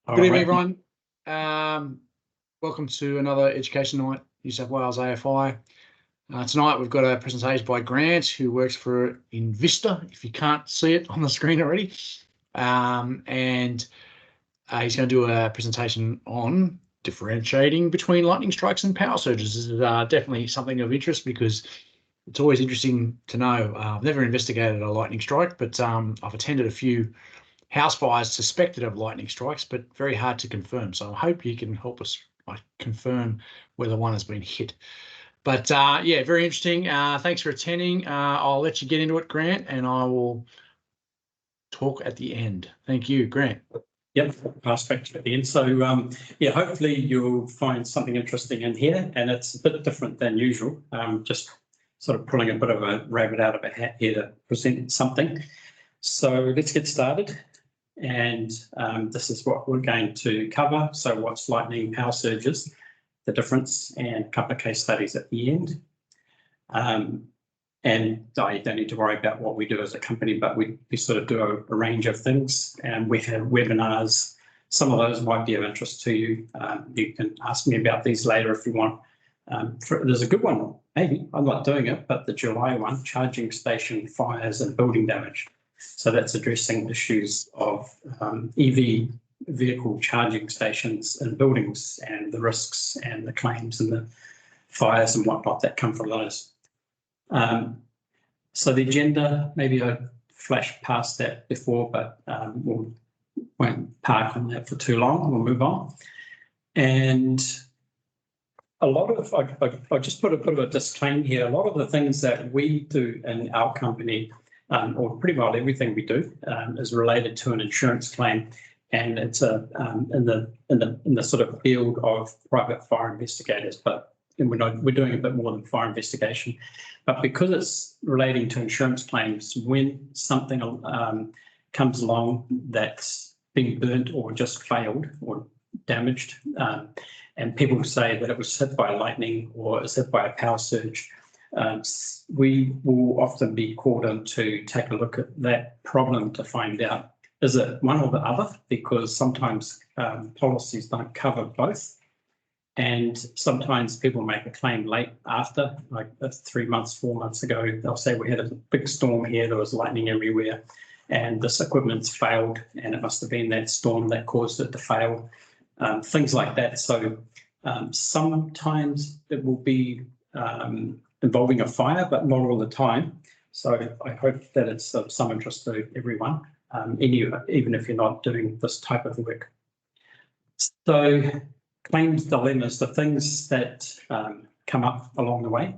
Good evening, everyone. Welcome to another Education Night, New South Wales AFI. Tonight we've got a presentation by Grant, who works for Invista, if you can't see it on the screen already. He's going to do a presentation on differentiating between lightning strikes and power surges. This is definitely something of interest because it's always interesting to know. I've never investigated a lightning strike, but I've attended a few house fires suspected of lightning strikes, but very hard to confirm. So I hope you can help us confirm whether one has been hit. But yeah, very interesting. Thanks for attending. I'll let you get into it, Grant, and I will talk at the end. Thank you, Grant. Yep, pass back to you at the end. So yeah, hopefully you'll find something interesting in here, and it's a bit different than usual. Just sort of pulling a bit of a rabbit out of a hat here to present something. So let's get started. And this is what we're going to cover. So what's lightning, power surges, the difference, and a couple of case studies at the end. And I don't need to worry about what we do as a company, but we sort of do a range of things, and we have webinars. Some of those might be of interest to you. You can ask me about these later if you want. There's a good one, maybe, I'm not doing it, but the July one, charging station fires and building damage. So that's addressing issues of EV vehicle charging stations and buildings and the risks and the claims and the fires and whatnot that come from those. So the agenda, maybe I flashed past that before, but we won't park on that for too long. We'll move on. And a lot of, I just put a bit of a disclaimer here. A lot of the things that we do in our company, or pretty well everything we do, is related to an insurance claim, and it's in the sort of field of private fire investigators. But we're doing a bit more than fire investigation. But because it's relating to insurance claims, when something comes along that's been burnt or just failed or damaged, and people say that it was hit by lightning or it was hit by a power surge, we will often be called in to take a look at that problem to find out, is it one or the other? Because sometimes policies don't cover both. And sometimes people make a claim late after, like 3 months, 4 months ago, they'll say we had a big storm here, there was lightning everywhere, and this equipment's failed, and it must have been that storm that caused it to fail, things like that. So sometimes it will be involving a fire, but not all the time. So I hope that it's of some interest to everyone, even if you're not doing this type of work. So claims dilemmas, the things that come up along the way.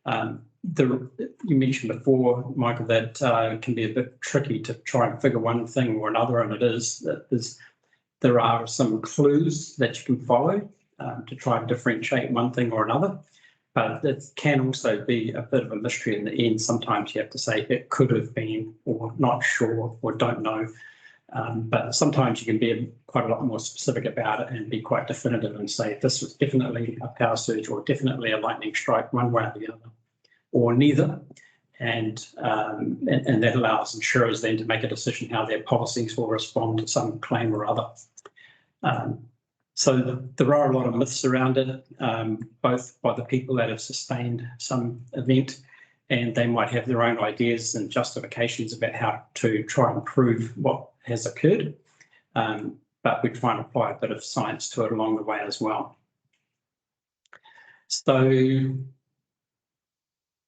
You mentioned before, Michael, that it can be a bit tricky to try and figure one thing or another, and it is that there are some clues that you can follow to try and differentiate one thing or another. But it can also be a bit of a mystery in the end. Sometimes you have to say it could have been, or not sure, or don't know. But sometimes you can be quite a lot more specific about it and be quite definitive and say this was definitely a power surge or definitely a lightning strike, one way or the other, or neither. And that allows insurers then to make a decision how their policies will respond to some claim or other. So there are a lot of myths around it, both by the people that have sustained some event, and they might have their own ideas and justifications about how to try and prove what has occurred. But we try and apply a bit of science to it along the way as well. So a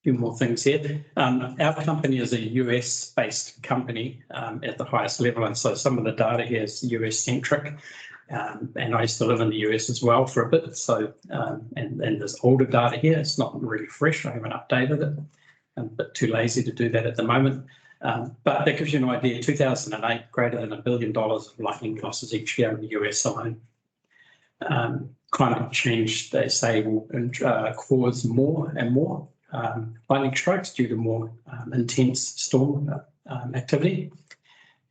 few more things here. Our company is a US-based company at the highest level, and so some of the data here is US-centric. And I used to live in the US as well for a bit, so and there's older data here. It's not really fresh. I haven't updated it. I'm a bit too lazy to do that at the moment. But that gives you an idea. 2008, greater than $1 billion of lightning losses each year in the US alone. Climate change, they say, will cause more and more lightning strikes due to more intense storm activity.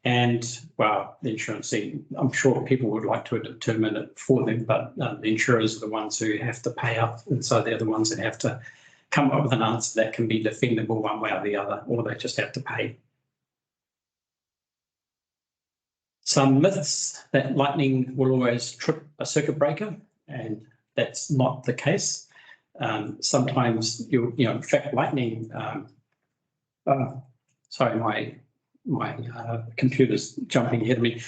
And, well, the insurance, I'm sure people would like to determine it for them, but the insurers are the ones who have to pay up, and so they're the ones that have to come up with an answer that can be defendable one way or the other, or they just have to pay. Some myths that lightning will always trip a circuit breaker, and that's not the case. Sometimes in fact, lightning. Sorry, my computer's jumping ahead of me.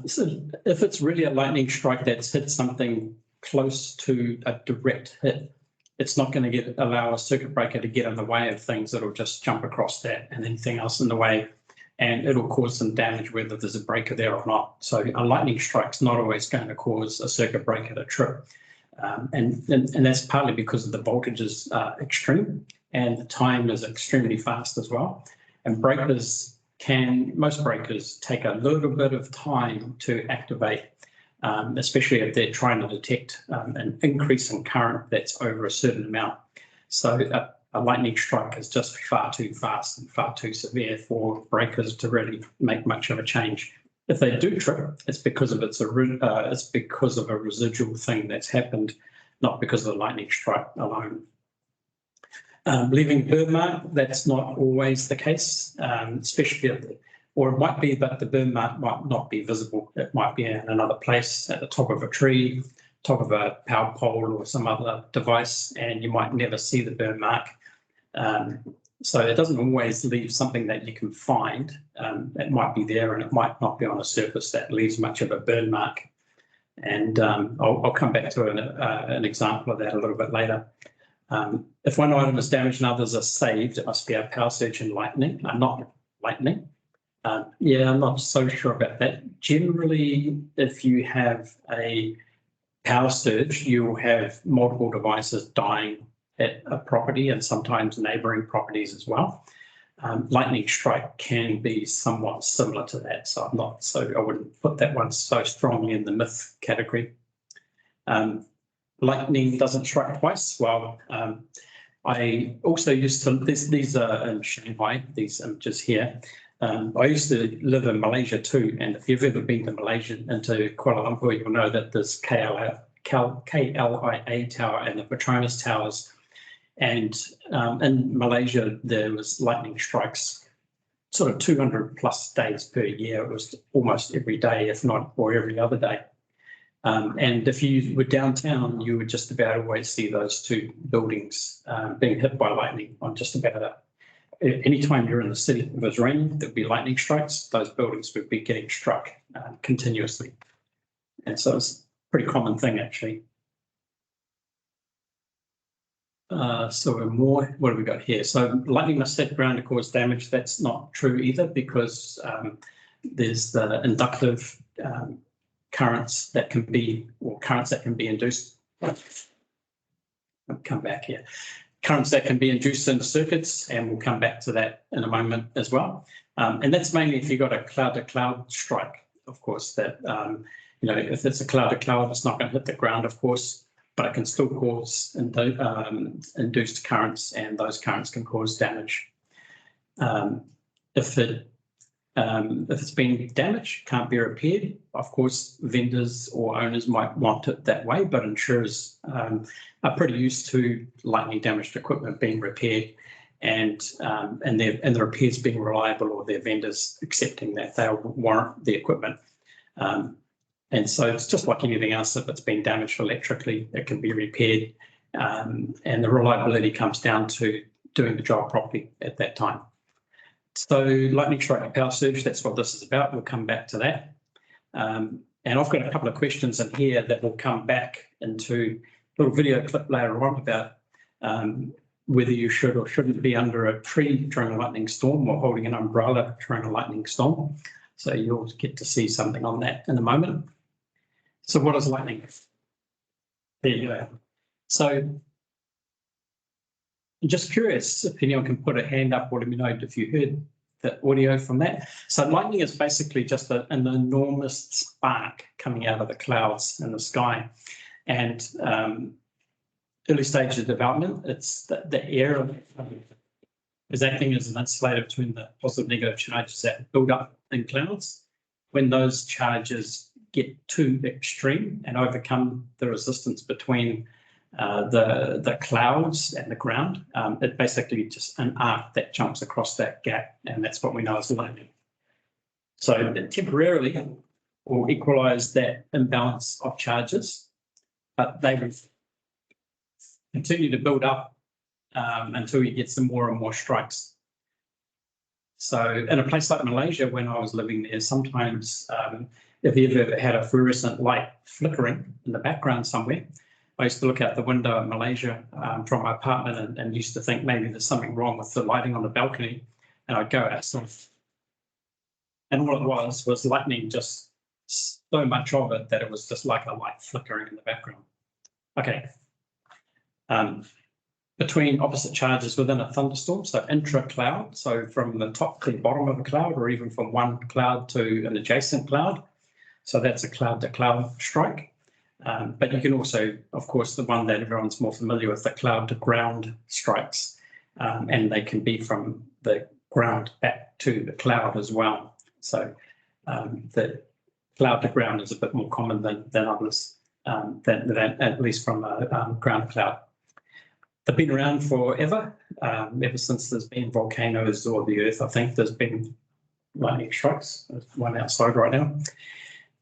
So if it's really a lightning strike that's hit something close to a direct hit, it's not going to allow a circuit breaker to get in the way of things. It'll just jump across that and anything else in the way, and it'll cause some damage whether there's a breaker there or not. So a lightning strike's not always going to cause a circuit breaker to trip. And that's partly because the voltage is extreme and the time is extremely fast as well. And most breakers take a little bit of time to activate, especially if they're trying to detect an increase in current that's over a certain amount. So a lightning strike is just far too fast and far too severe for breakers to really make much of a change. If they do trip, it's because of a residual thing that's happened, not because of the lightning strike alone. Leaving burn mark, that's not always the case, especially or it might be that the burn mark might not be visible. It might be in another place, at the top of a tree, top of a power pole or some other device, and you might never see the burn mark. So it doesn't always leave something that you can find. It might be there and it might not be on a surface that leaves much of a burn mark. And I'll come back to an example of that a little bit later. If one item is damaged and others are saved, it must be a power surge and lightning, not lightning. Yeah, I'm not so sure about that. Generally, if you have a power surge, you'll have multiple devices dying at a property and sometimes neighbouring properties as well. Lightning strike can be somewhat similar to that, so I wouldn't put that one so strongly in the myth category. Lightning doesn't strike twice. Well, I also used to, these are in Shanghai, these images here. I used to live in Malaysia too, and if you've ever been to Malaysia, into Kuala Lumpur, you'll know that there's KLIA Tower and the Petronas Towers. And in Malaysia, there was lightning strikes sort of 200 plus days per year. It was almost every day, if not, or every other day. And if you were downtown, you would just about always see those two buildings being hit by lightning on just about any time you're in the city. If it was raining, there'd be lightning strikes. Those buildings would be getting struck continuously. And so it's a pretty common thing, actually. So more, what have we got here? So lightning must hit ground to cause damage. That's not true either, because there's the inductive currents that can be induced. I'll come back here. Currents that can be induced in circuits, and we'll come back to that in a moment as well. And that's mainly if you've got a cloud-to-cloud strike, of course, that, if it's a cloud-to-cloud, it's not going to hit the ground, of course, but it can still cause induced currents, and those currents can cause damage. If it's been damaged, can't be repaired, of course, vendors or owners might want it that way, but insurers are pretty used to lightning damaged equipment being repaired, and the repairs being reliable, or their vendors accepting that they'll warrant the equipment. And so it's just like anything else. If it's been damaged electrically, it can be repaired, and the reliability comes down to doing the job properly at that time. So lightning strike and power surge, that's what this is about. We'll come back to that. And I've got a couple of questions in here that will come back into a little video clip later on about whether you should or shouldn't be under a tree during a lightning storm or holding an umbrella during a lightning storm. So you'll get to see something on that in a moment. So what is lightning? There you go. So I'm just curious if anyone can put a hand up or let me know if you heard the audio from that. So lightning is basically just an enormous spark coming out of the clouds in the sky. And early stage of development, it's the air is acting as an insulator between the positive and negative charges that build up in clouds. When those charges get too extreme and overcome the resistance between the clouds and the ground, it basically just an arc that jumps across that gap, and that's what we know as lightning. So it temporarily will equalize that imbalance of charges, but they will continue to build up until you get some more and more strikes. So in a place like Malaysia, when I was living there, sometimes if you've ever had a fluorescent light flickering in the background somewhere, I used to look out the window in Malaysia from my apartment and used to think maybe there's something wrong with the lighting on the balcony. And I'd go outside. And all it was lightning, just so much of it that it was just like a light flickering in the background. Okay. Between opposite charges within a thunderstorm, so intra-cloud, so from the top to the bottom of a cloud, or even from one cloud to an adjacent cloud. So that's a cloud-to-cloud strike. But you can also, of course, the one that everyone's more familiar with, the cloud-to-ground strikes, and they can be from the ground back to the cloud as well. So the cloud-to-ground is a bit more common than others, than at least from a ground cloud. They've been around forever, ever since there's been volcanoes or the Earth. I think there's been lightning strikes. There's one outside right now,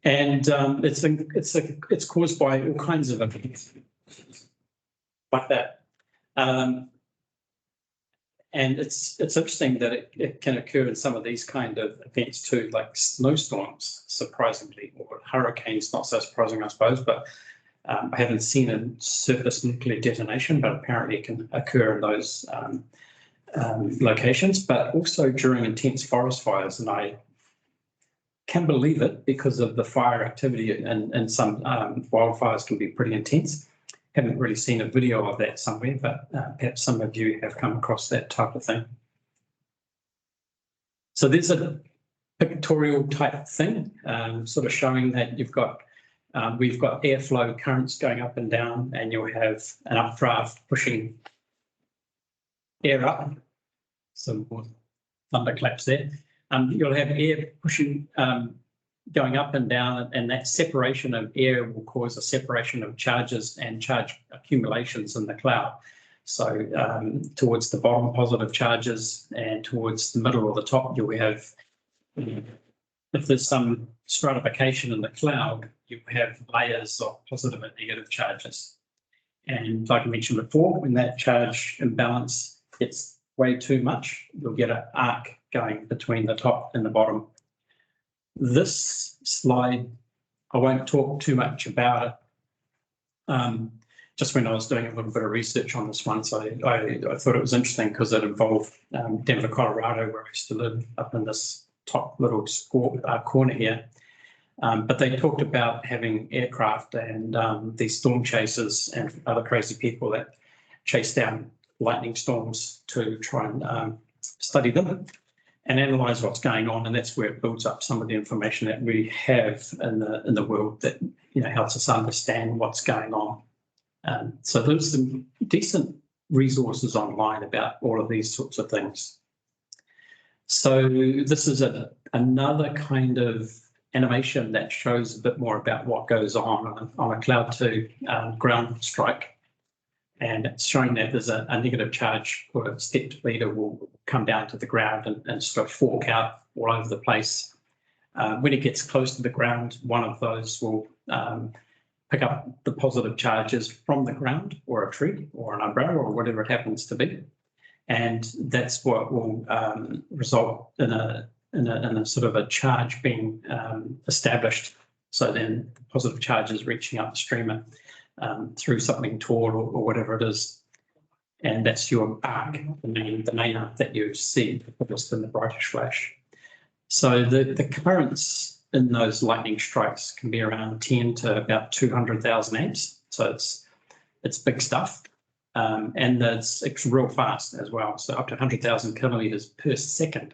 and it's caused by all kinds of events like that. And it's interesting that it can occur in some of these kind of events too, like snowstorms, surprisingly, or hurricanes. Not so surprising, I suppose, but. I haven't seen a surface nuclear detonation, but apparently it can occur in those locations, but also during intense forest fires. And I can believe it because of the fire activity, and some wildfires can be pretty intense. Haven't really seen a video of that somewhere, but perhaps some of you have come across that type of thing. So there's a pictorial type thing, sort of showing that you've got we've got airflow currents going up and down, and you'll have an updraft pushing air up. Some more thunderclaps there. You'll have air pushing, going up and down, and that separation of air will cause a separation of charges and charge accumulations in the cloud. So towards the bottom, positive charges, and towards the middle or the top, you'll have, if there's some stratification in the cloud, you have layers of positive and negative charges. And like I mentioned before, when that charge imbalance gets way too much, you'll get an arc going between the top and the bottom. This slide, I won't talk too much about it. Just when I was doing a little bit of research on this one, so I thought it was interesting because it involved Denver, Colorado, where I used to live, up in this top little corner here. But they talked about having aircraft and these storm chasers and other crazy people that chase down lightning storms to try and study them and analyze what's going on. And that's where it builds up some of the information that we have in the world that helps us understand what's going on. So there's some decent resources online about all of these sorts of things. So this is another kind of animation that shows a bit more about what goes on a cloud to ground strike. And it's showing that there's a negative charge or a stepped leader will come down to the ground and sort of fork out all over the place. When it gets close to the ground, one of those will pick up the positive charges from the ground or a tree or an umbrella or whatever it happens to be. And that's what will result in a sort of a charge being established. So then the positive charge is reaching up the streamer through something tall or whatever it is. And that's your arc, the main arc that you see just in the brightest flash. So the currents in those lightning strikes can be around 10 to about 200,000 amps. So it's big stuff. And it's real fast as well. So up to 100,000 kilometers per second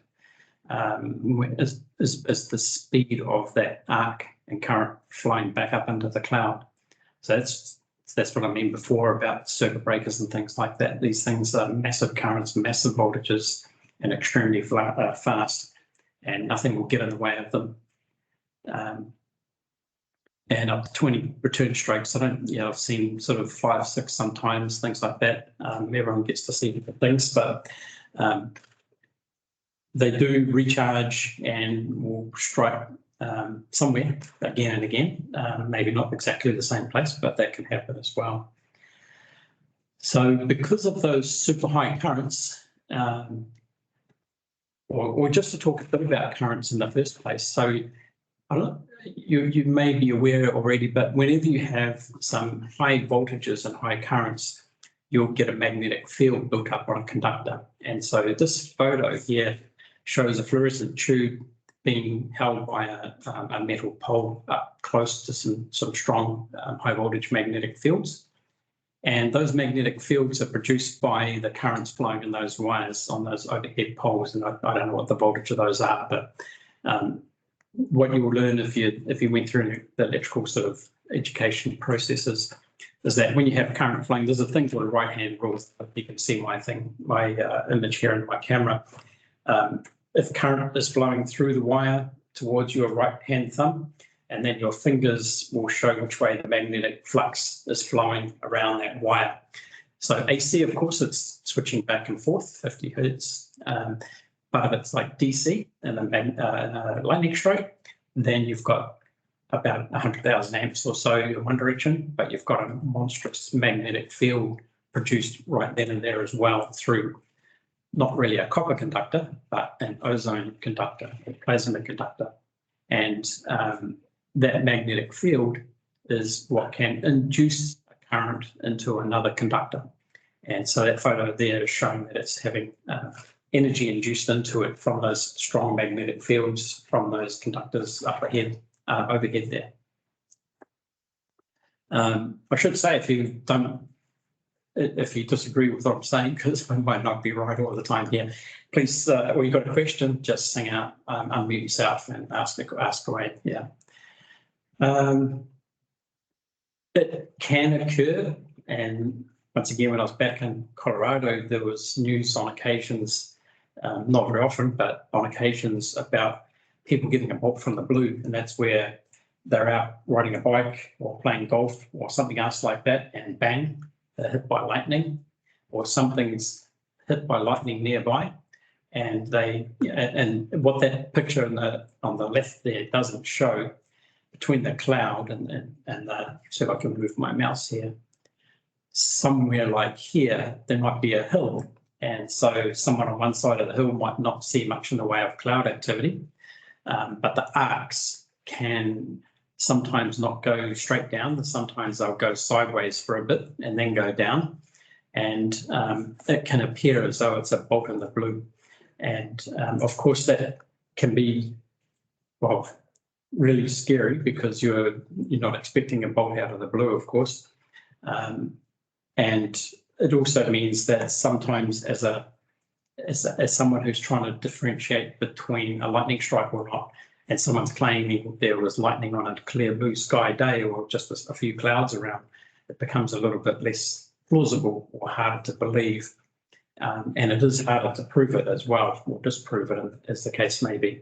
is the speed of that arc and current flying back up into the cloud. So that's what I mean before about circuit breakers and things like that. These things are massive currents, massive voltages, and extremely fast, and nothing will get in the way of them. And up to 20 return strikes. I've seen sort of 5, 6 sometimes, things like that. Everyone gets to see different things, but they do recharge and will strike somewhere again and again. Maybe not exactly the same place, but that can happen as well. So because of those super high currents, or just to talk a bit about currents in the first place. So you may be aware already, but whenever you have some high voltages and high currents, you'll get a magnetic field built up on a conductor. And so this photo here shows a fluorescent tube being held by a metal pole up close to some strong high voltage magnetic fields. And those magnetic fields are produced by the currents flowing in those wires on those overhead poles. And I don't know what the voltage of those are, but what you will learn if you went through the electrical sort of education processes is that when you have current flowing, there's a thing called a right-hand rule. You can see my image here in my camera. If current is flowing through the wire towards your right-hand thumb, and then your fingers will show which way the magnetic flux is flowing around that wire. So AC, of course, it's switching back and forth, 50 hertz. But if it's like DC and a lightning strike, then you've got about 100,000 amps or so in one direction, but you've got a monstrous magnetic field produced right then and there as well through not really a copper conductor, but an ozone conductor, a plasma conductor. And that magnetic field is what can induce a current into another conductor. And so that photo there is showing that it's having energy induced into it from those strong magnetic fields from those conductors overhead there. I should say, if you disagree with what I'm saying, because I might not be right all the time here, please, or you've got a question, just sing out, unmute yourself and ask away. Yeah. It can occur, and once again, when I was back in Colorado, there was news on occasions, not very often, but on occasions about people getting a bolt from the blue, and that's where they're out riding a bike or playing golf or something else like that, and bang, they're hit by lightning, or something's hit by lightning nearby, and what that picture on the left there doesn't show, between the cloud and so if I can move my mouse here, somewhere like here, there might be a hill. And so someone on one side of the hill might not see much in the way of cloud activity, but the arcs can sometimes not go straight down. Sometimes they'll go sideways for a bit and then go down. And it can appear as though it's a bolt in the blue. And of course, that can be, well, really scary because you're not expecting a bolt out of the blue, of course. And it also means that sometimes as someone who's trying to differentiate between a lightning strike or not, and someone's claiming there was lightning on a clear blue sky day or just a few clouds around, it becomes a little bit less plausible or harder to believe. And it is harder to prove it as well, or disprove it, as the case may be.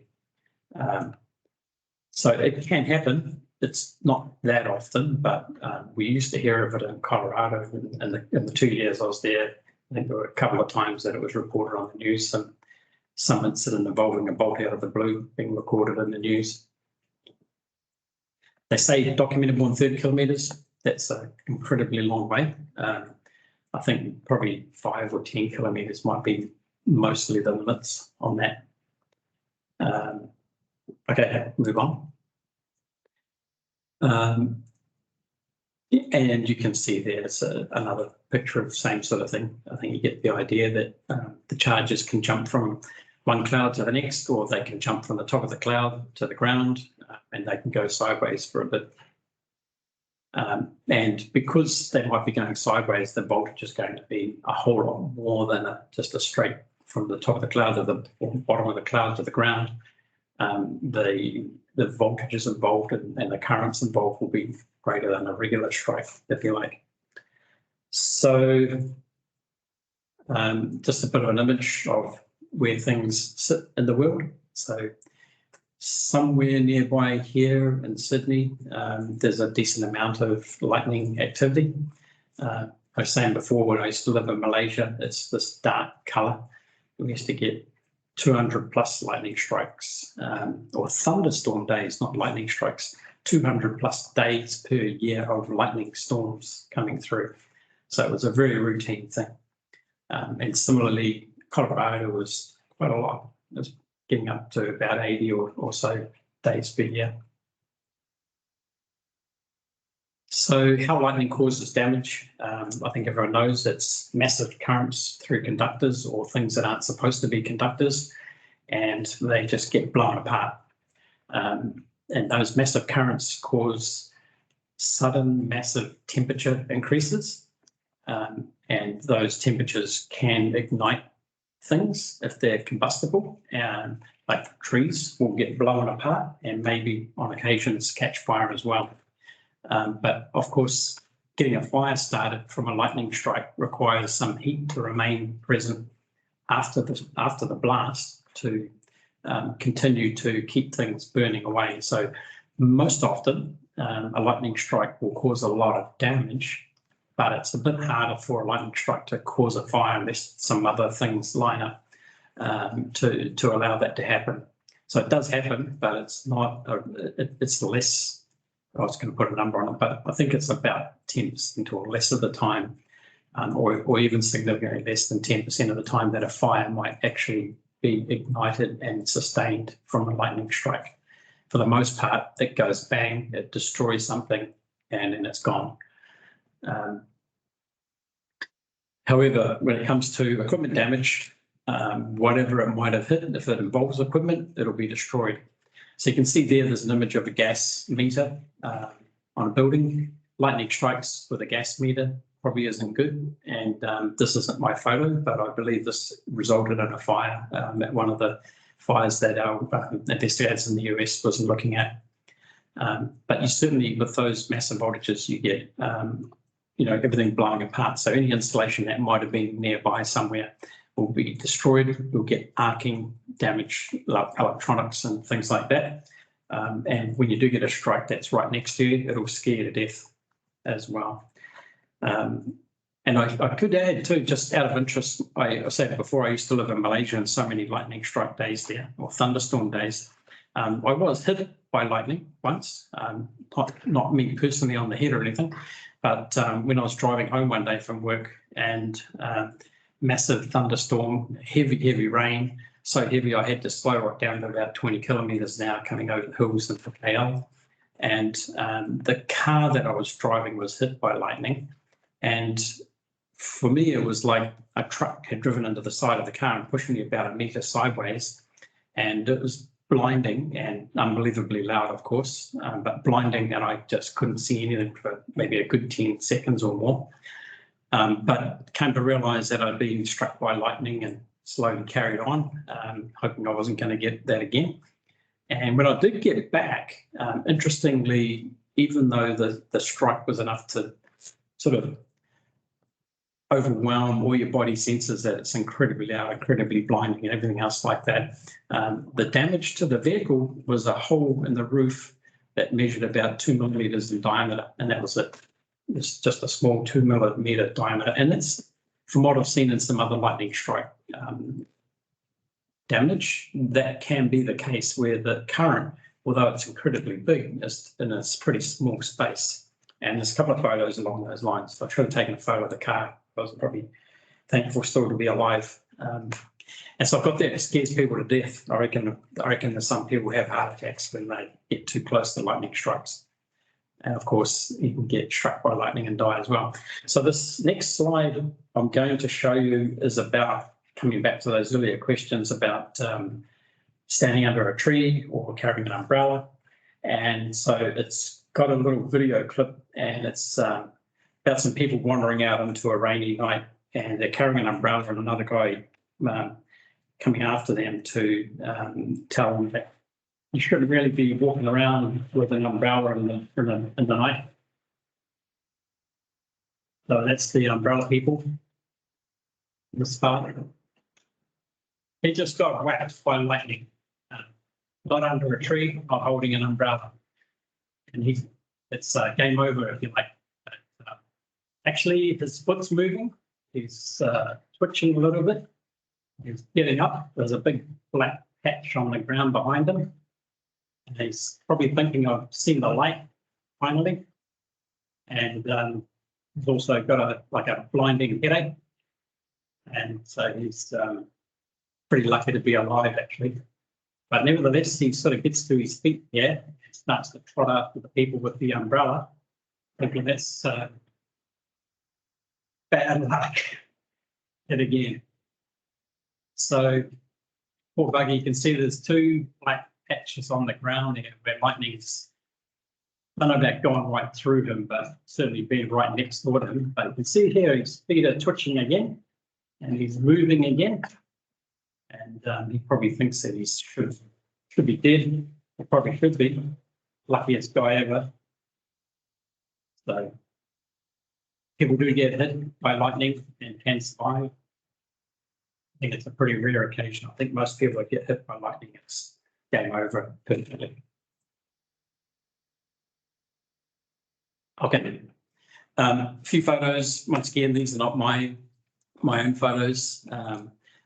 So it can happen. It's not that often, but we used to hear of it in Colorado in the 2 years I was there. I think there were a couple of times that it was reported on the news, some incident involving a bolt out of the blue being recorded in the news. They say documented more than 30 kilometres. That's an incredibly long way. I think probably 5 or 10 kilometres might be mostly the limits on that. Okay, move on. And you can see there's another picture of the same sort of thing. I think you get the idea that the charges can jump from one cloud to the next, or they can jump from the top of the cloud to the ground, and they can go sideways for a bit. And because they might be going sideways, the voltage is going to be a whole lot more than just a straight from the top of the cloud to the bottom of the cloud to the ground. The voltages involved and the currents involved will be greater than a regular strike, if you like. So just a bit of an image of where things sit in the world. So somewhere nearby here in Sydney, there's a decent amount of lightning activity. I was saying before, when I used to live in Malaysia, it's this dark colour. We used to get 200 plus lightning strikes, or thunderstorm days, not lightning strikes, 200 plus days per year of lightning storms coming through. So it was a very routine thing. And similarly, Colorado was quite a lot. It was getting up to about 80 or so days per year. So how lightning causes damage, I think everyone knows it's massive currents through conductors or things that aren't supposed to be conductors, and they just get blown apart. And those massive currents cause sudden massive temperature increases, and those temperatures can ignite things if they're combustible, like trees will get blown apart and maybe on occasions catch fire as well. But of course, getting a fire started from a lightning strike requires some heat to remain present after the blast to continue to keep things burning away. So most often, a lightning strike will cause a lot of damage, but it's a bit harder for a lightning strike to cause a fire unless some other things line up to allow that to happen. So it does happen, but it's not. It's less. I was going to put a number on it, but I think it's about 10% or less of the time, or even significantly less than 10% of the time that a fire might actually be ignited and sustained from a lightning strike. For the most part, it goes bang, it destroys something, and then it's gone. However, when it comes to equipment damage, whatever it might have hit, if it involves equipment, it'll be destroyed. So you can see there's an image of a gas meter on a building. Lightning strikes with a gas meter probably isn't good. And this isn't my photo, but I believe this resulted in a fire at one of the fires that our investigators in the US was looking at. But you certainly, with those massive voltages, you get everything blowing apart. So any installation that might have been nearby somewhere will be destroyed. You'll get arcing damage, like electronics and things like that. And when you do get a strike that's right next to you, it'll scare you to death as well. And I could add too, just out of interest, I said before, I used to live in Malaysia and so many lightning strike days there, or thunderstorm days. I was hit by lightning once, not me personally on the head or anything, but when I was driving home one day from work and massive thunderstorm, heavy rain, so heavy I had to slow it down to about 20 kilometres an hour coming over the hills into KL. And the car that I was driving was hit by lightning. And for me, it was like a truck had driven into the side of the car and pushed me about a metre sideways. And it was blinding and unbelievably loud, of course, but blinding, and I just couldn't see anything for maybe a good 10 seconds or more. But came to realise that I'd been struck by lightning and slowly carried on, hoping I wasn't going to get that again. And when I did get back, interestingly, even though the strike was enough to sort of overwhelm all your body senses, that it's incredibly loud, incredibly blinding and everything else like that, the damage to the vehicle was a hole in the roof that measured about 2 millimetres in diameter, and that was it. It's just a small 2 millimetre diameter, and that's from what I've seen in some other lightning strike damage. That can be the case where the current, although it's incredibly big, is in a pretty small space. And there's a couple of photos along those lines. So I should have taken a photo of the car. I was probably thankful still to be alive. And so I've got that. It scares people to death. I reckon that some people have heart attacks when they get too close to lightning strikes. And of course, you can get struck by lightning and die as well. So this next slide I'm going to show you is about coming back to those earlier questions about standing under a tree or carrying an umbrella. And so it's got a little video clip, and it's about some people wandering out into a rainy night, and they're carrying an umbrella, and another guy coming after them to tell them that you shouldn't really be walking around with an umbrella in the night. So that's the umbrella people. This father, he just got whacked by lightning, not under a tree, not holding an umbrella, and it's game over if you like. Actually, his foot's moving. He's twitching a little bit. He's getting up. There's a big black patch on the ground behind him. And he's probably thinking, I've seen the light finally. And he's also got a blinding headache. And so he's pretty lucky to be alive, actually. But nevertheless, he sort of gets to his feet here and starts to trot after the people with the umbrella, thinking that's bad luck. And again. So, poor buggy, you can see there's two black patches on the ground there where lightning's none of that gone right through him, but certainly been right next to him. But you can see here his feet are twitching again and he's moving again. And he probably thinks that he should be dead. He probably should be. Luckiest guy ever. So people do get hit by lightning and can survive. I think it's a pretty rare occasion. I think most people that get hit by lightning, it's game over perfectly. Okay. A few photos. Once again, these are not my own photos.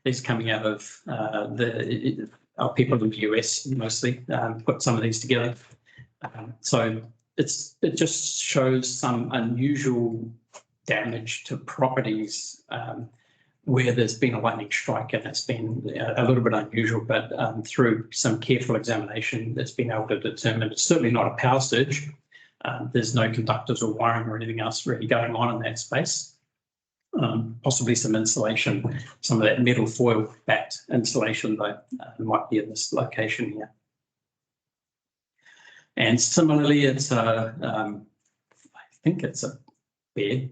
These are coming out of our people in the US mostly. Put some of these together. So it just shows some unusual damage to properties where there's been a lightning strike, and it's been a little bit unusual, but through some careful examination, it's been able to determine it's certainly not a power surge. There's no conductors or wiring or anything else really going on in that space. Possibly some insulation, some of that metal foil backed insulation though might be in this location here. And similarly, it's I think it's a bed,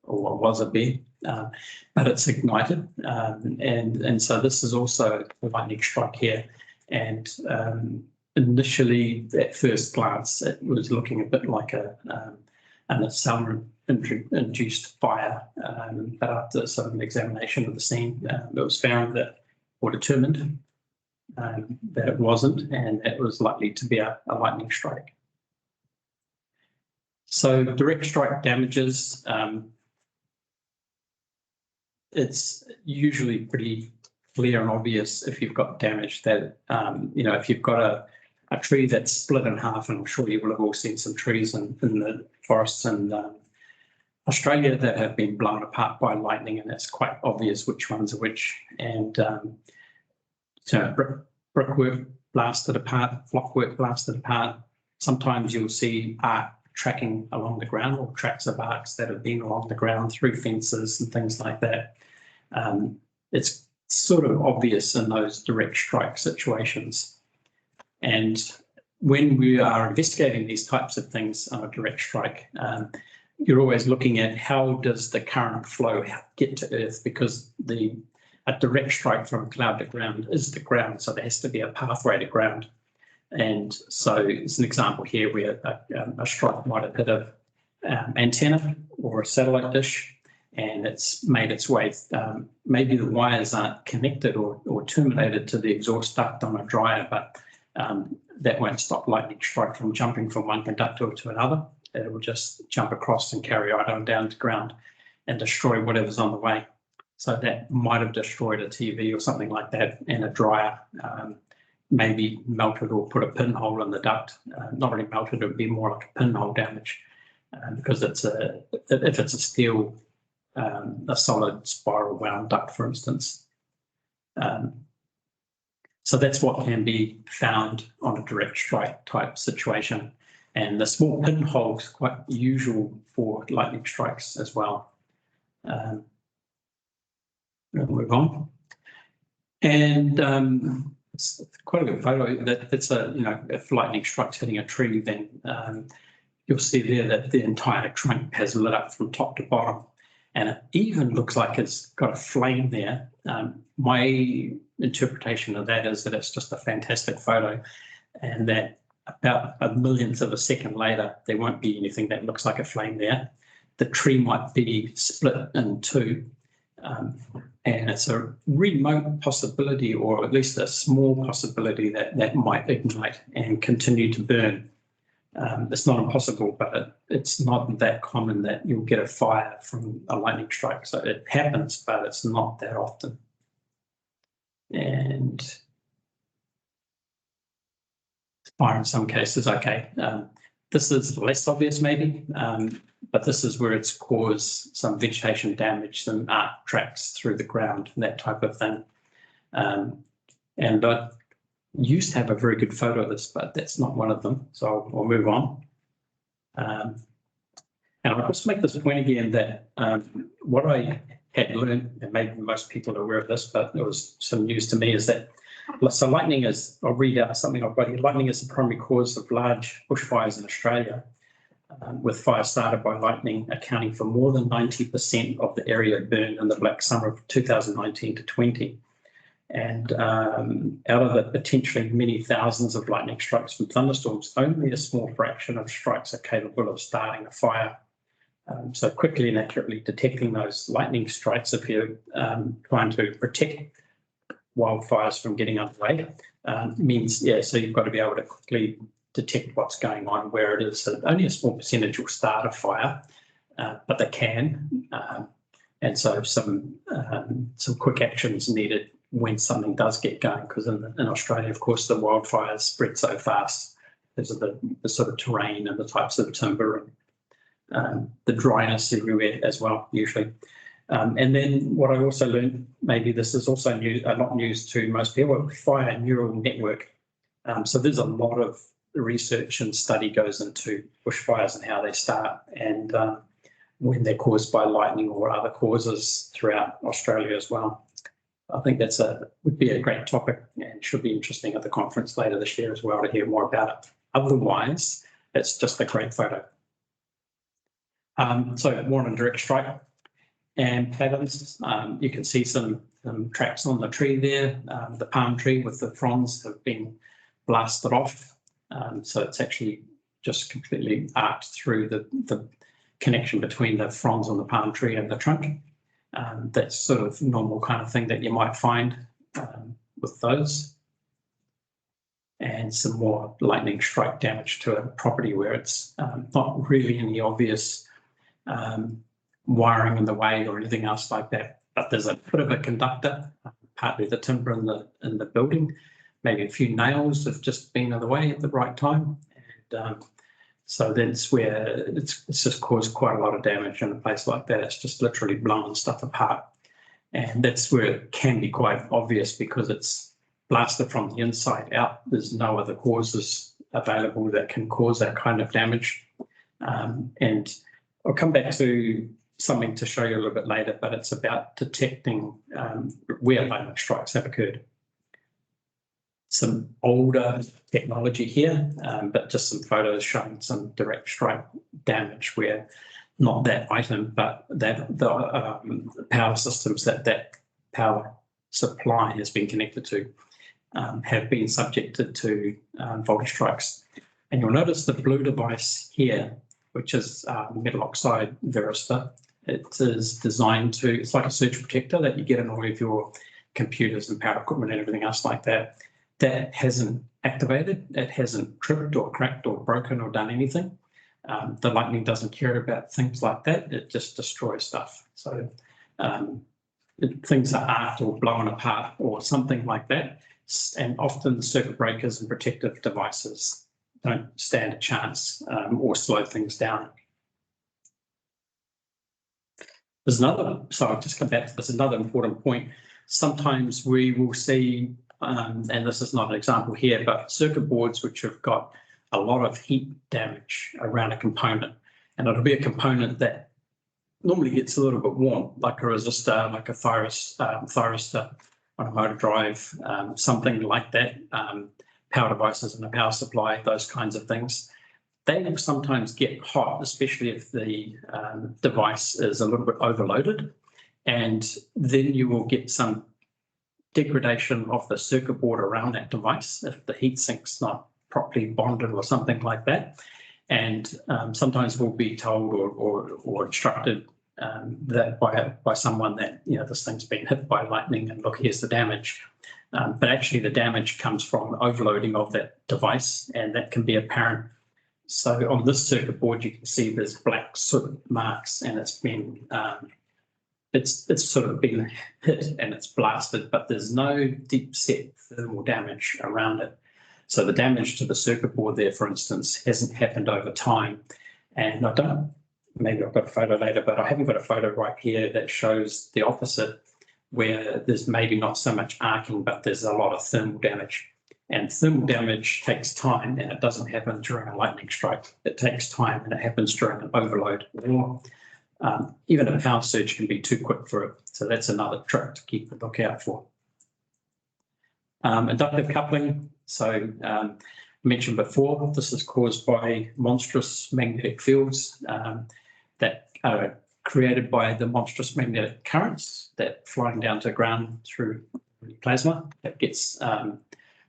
or was a bed, but it's ignited. And so this is also a lightning strike here. And initially, at first glance, it was looking a bit like an accelerator-induced fire. But after some examination of the scene, it was found that, or determined, that it wasn't, and it was likely to be a lightning strike. So direct strike damages, it's usually pretty clear and obvious if you've got damage that, if you've got a tree that's split in half, and I'm sure you will have all seen some trees in the forests in Australia that have been blown apart by lightning, and it's quite obvious which ones are which. And so brickwork blasted apart, flockwork blasted apart. Sometimes you'll see art tracking along the ground, or tracks of arcs that have been along the ground through fences and things like that. It's sort of obvious in those direct strike situations. And when we are investigating these types of things on a direct strike, you're always looking at how does the current flow get to Earth, because a direct strike from cloud to ground is the ground, so there has to be a pathway to ground. And so it's an example here where a strike might have hit an antenna or a satellite dish, and it's made its way. Maybe the wires aren't connected or terminated to the exhaust duct on a dryer, but that won't stop lightning strike from jumping from one conductor to another. It will just jump across and carry right on down to ground and destroy whatever's on the way. So that might have destroyed a TV or something like that, and a dryer maybe melted or put a pinhole in the duct. Not really melted, it would be more like a pinhole damage, because if it's a steel, a solid spiral wound duct, for instance. So that's what can be found on a direct strike type situation. And the small pinhole is quite usual for lightning strikes as well. We'll move on. And it's quite a good photo. That it's if lightning strikes hitting a tree, then you'll see there that the entire trunk has lit up from top to bottom, and it even looks like it's got a flame there. My interpretation of that is that it's just a fantastic photo, and that about a millionth of a second later, there won't be anything that looks like a flame there. The tree might be split in two. And it's a remote possibility, or at least a small possibility, that might ignite and continue to burn. It's not impossible, but it's not that common that you'll get a fire from a lightning strike. So it happens, but it's not that often. and fire in some cases. Okay, this is less obvious maybe, but this is where it's caused some vegetation damage, some arc tracks through the ground, that type of thing. And I used to have a very good photo of this, but that's not one of them, so I'll move on. And I'll just make this point again that what I had learned, and maybe most people are aware of this, but it was some news to me, is that so lightning is, I'll read out something I've got here. Lightning is the primary cause of large bushfires in Australia, with fires started by lightning accounting for more than 90% of the area burned in the black summer of 2019 to 20. And out of the potentially many thousands of lightning strikes from thunderstorms, only a small fraction of strikes are capable of starting a fire. So quickly and accurately detecting those lightning strikes if you're trying to protect wildfires from getting underway means, yeah, so you've got to be able to quickly detect what's going on, where it is. So only a small percentage will start a fire, but they can. And so some quick actions needed when something does get going, because in Australia, of course, the wildfires spread so fast because of the sort of terrain and the types of timber and the dryness everywhere as well, usually. And then what I also learned, maybe this is also not news to most people, fire neural network. So there's a lot of research and study goes into bushfires and how they start, and when they're caused by lightning or other causes throughout Australia as well. I think that's would be a great topic and should be interesting at the conference later this year as well to hear more about it. Otherwise, it's just a great photo. So more on direct strike and patterns. You can see some tracks on the tree there. The palm tree with the fronds have been blasted off. So it's actually just completely arced through the connection between the fronds on the palm tree and the trunk. That's sort of normal kind of thing that you might find with those. And some more lightning strike damage to a property where it's not really any obvious wiring in the way or anything else like that. But there's a bit of a conductor, partly the timber in the building. Maybe a few nails have just been in the way at the right time. And so that's where it's just caused quite a lot of damage in a place like that. It's just literally blowing stuff apart. And that's where it can be quite obvious because it's blasted from the inside out. There's no other causes available that can cause that kind of damage. And I'll come back to something to show you a little bit later, but it's about detecting where lightning strikes have occurred. Some older technology here, but just some photos showing some direct strike damage where not that item, but that the power systems that power supply has been connected to have been subjected to voltage strikes. And you'll notice the blue device here, which is metal oxide varistor. It is designed to, it's like a surge protector that you get in all of your computers and power equipment and everything else like that. That hasn't activated, it hasn't tripped or cracked or broken or done anything. The lightning doesn't care about things like that, it just destroys stuff. So things are arced or blown apart or something like that. And often circuit breakers and protective devices don't stand a chance or slow things down. There's another, so I'll just come back to this, another important point. Sometimes we will see, and this is not an example here, but circuit boards which have got a lot of heat damage around a component. And it'll be a component that normally gets a little bit warm, like a resistor, like a thyristor on a motor drive, something like that, power devices and a power supply, those kinds of things. They will sometimes get hot, especially if the device is a little bit overloaded. And then you will get some degradation of the circuit board around that device if the heat sink's not properly bonded or something like that. And sometimes we'll be told or instructed that by someone that, you know, this thing's been hit by lightning and look, here's the damage. But actually the damage comes from overloading of that device, and that can be apparent. So on this circuit board, you can see there's black soot marks, and it's been it's sort of been hit and it's blasted, but there's no deep set thermal damage around it. So the damage to the circuit board there, for instance, hasn't happened over time. And maybe I've got a photo later, but I haven't got a photo right here that shows the opposite, where there's maybe not so much arcing, but there's a lot of thermal damage. And thermal damage takes time, and it doesn't happen during a lightning strike. It takes time, and it happens during an overload, or even a power surge can be too quick for it. So that's another trick to keep a lookout for. Inductive coupling. So mentioned before, this is caused by monstrous magnetic fields that are created by the monstrous magnetic currents that flying down to ground through plasma that gets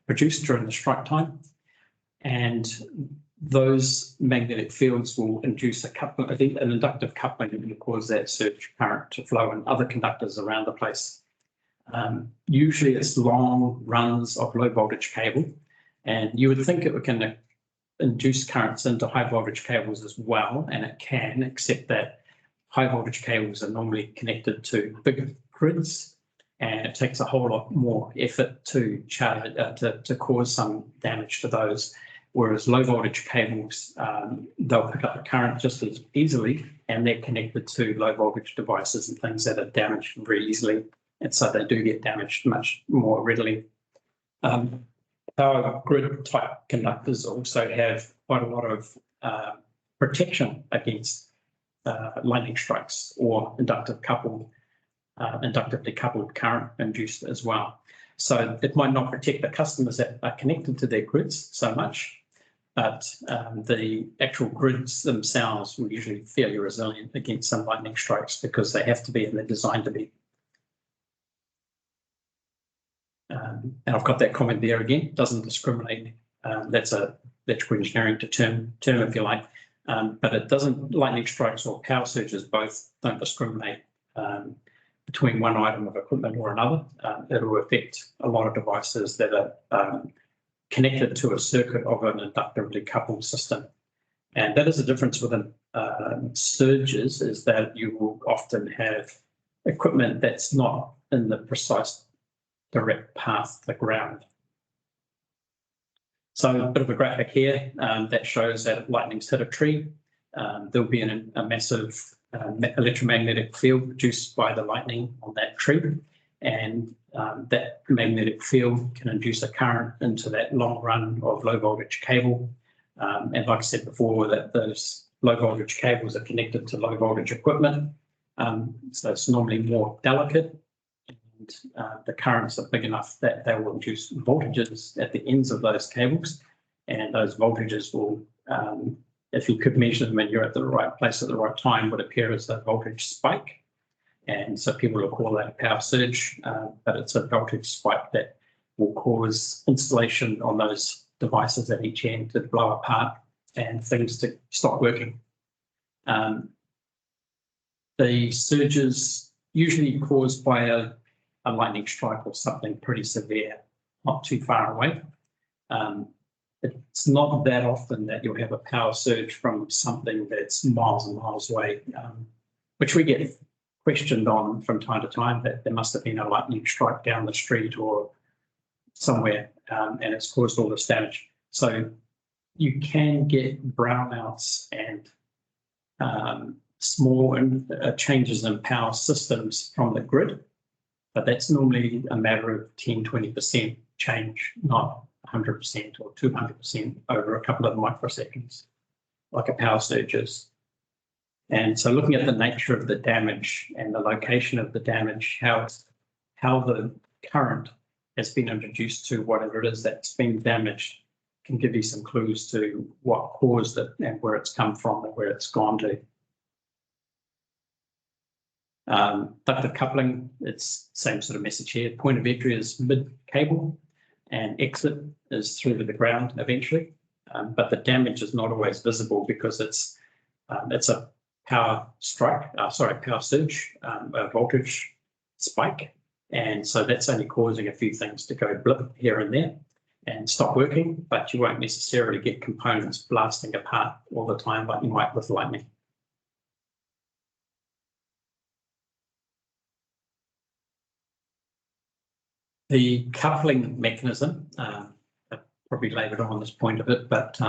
produced during the strike time. And those magnetic fields will induce a coupling. I think an inductive coupling will cause that surge current to flow in other conductors around the place. Usually it's long runs of low voltage cable, and you would think it can induce currents into high voltage cables as well, and it can, except that high voltage cables are normally connected to big grids, and it takes a whole lot more effort to cause some damage to those. Whereas low voltage cables, they'll pick up the current just as easily, and they're connected to low voltage devices and things that are damaged very easily. And so they do get damaged much more readily. Power grid type conductors also have quite a lot of protection against lightning strikes or inductively coupled current induced as well. So it might not protect the customers that are connected to their grids so much, but the actual grids themselves were usually fairly resilient against some lightning strikes because they have to be and they're designed to be. And I've got that comment there again, doesn't discriminate. That's a electrical engineering term if you like, but it doesn't, lightning strikes or power surges both don't discriminate between one item of equipment or another. It'll affect a lot of devices that are connected to a circuit of an inductively coupled system. And that is the difference with surges, is that you will often have equipment that's not in the precise direct path to the ground. So a bit of a graphic here that shows that if lightning's hit a tree, there'll be a massive electromagnetic field produced by the lightning on that tree, and that magnetic field can induce a current into that long run of low voltage cable. And like I said before, that those low voltage cables are connected to low voltage equipment, so it's normally more delicate, and the currents are big enough that they will induce voltages at the ends of those cables, and those voltages will, if you could measure them and you're at the right place at the right time, would appear as a voltage spike. And so people will call that a power surge, but it's a voltage spike that will cause installation on those devices at each end to blow apart and things to stop working. The surges usually caused by a lightning strike or something pretty severe, not too far away. It's not that often that you'll have a power surge from something that's miles and miles away, which we get questioned on from time to time, that there must have been a lightning strike down the street or somewhere, and it's caused all this damage. So you can get brownouts and small changes in power systems from the grid, but that's normally a matter of 10–20% change, not 100% or 200% over a couple of microseconds, like a power surge is. And so looking at the nature of the damage and the location of the damage, how the current has been introduced to whatever it is that's been damaged, can give you some clues to what caused it and where it's come from and where it's gone to. Ductive coupling, it's same sort of message here. Point of entry is mid-cable and exit is through to the ground eventually, but the damage is not always visible because it's a power surge, a voltage spike, and so that's only causing a few things to go blip here and there and stop working, but you won't necessarily get components blasting apart all the time like you might with lightning. The coupling mechanism, I probably laboured on this point a bit, but